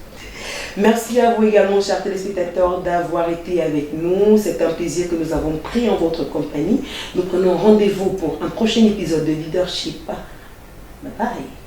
Merci à vous également, chers téléspectateurs, d'avoir été avec nous. C'est un plaisir que nous avons pris en votre compagnie. Nous prenons rendez-vous pour un prochain épisode de Leadership. Bye bye.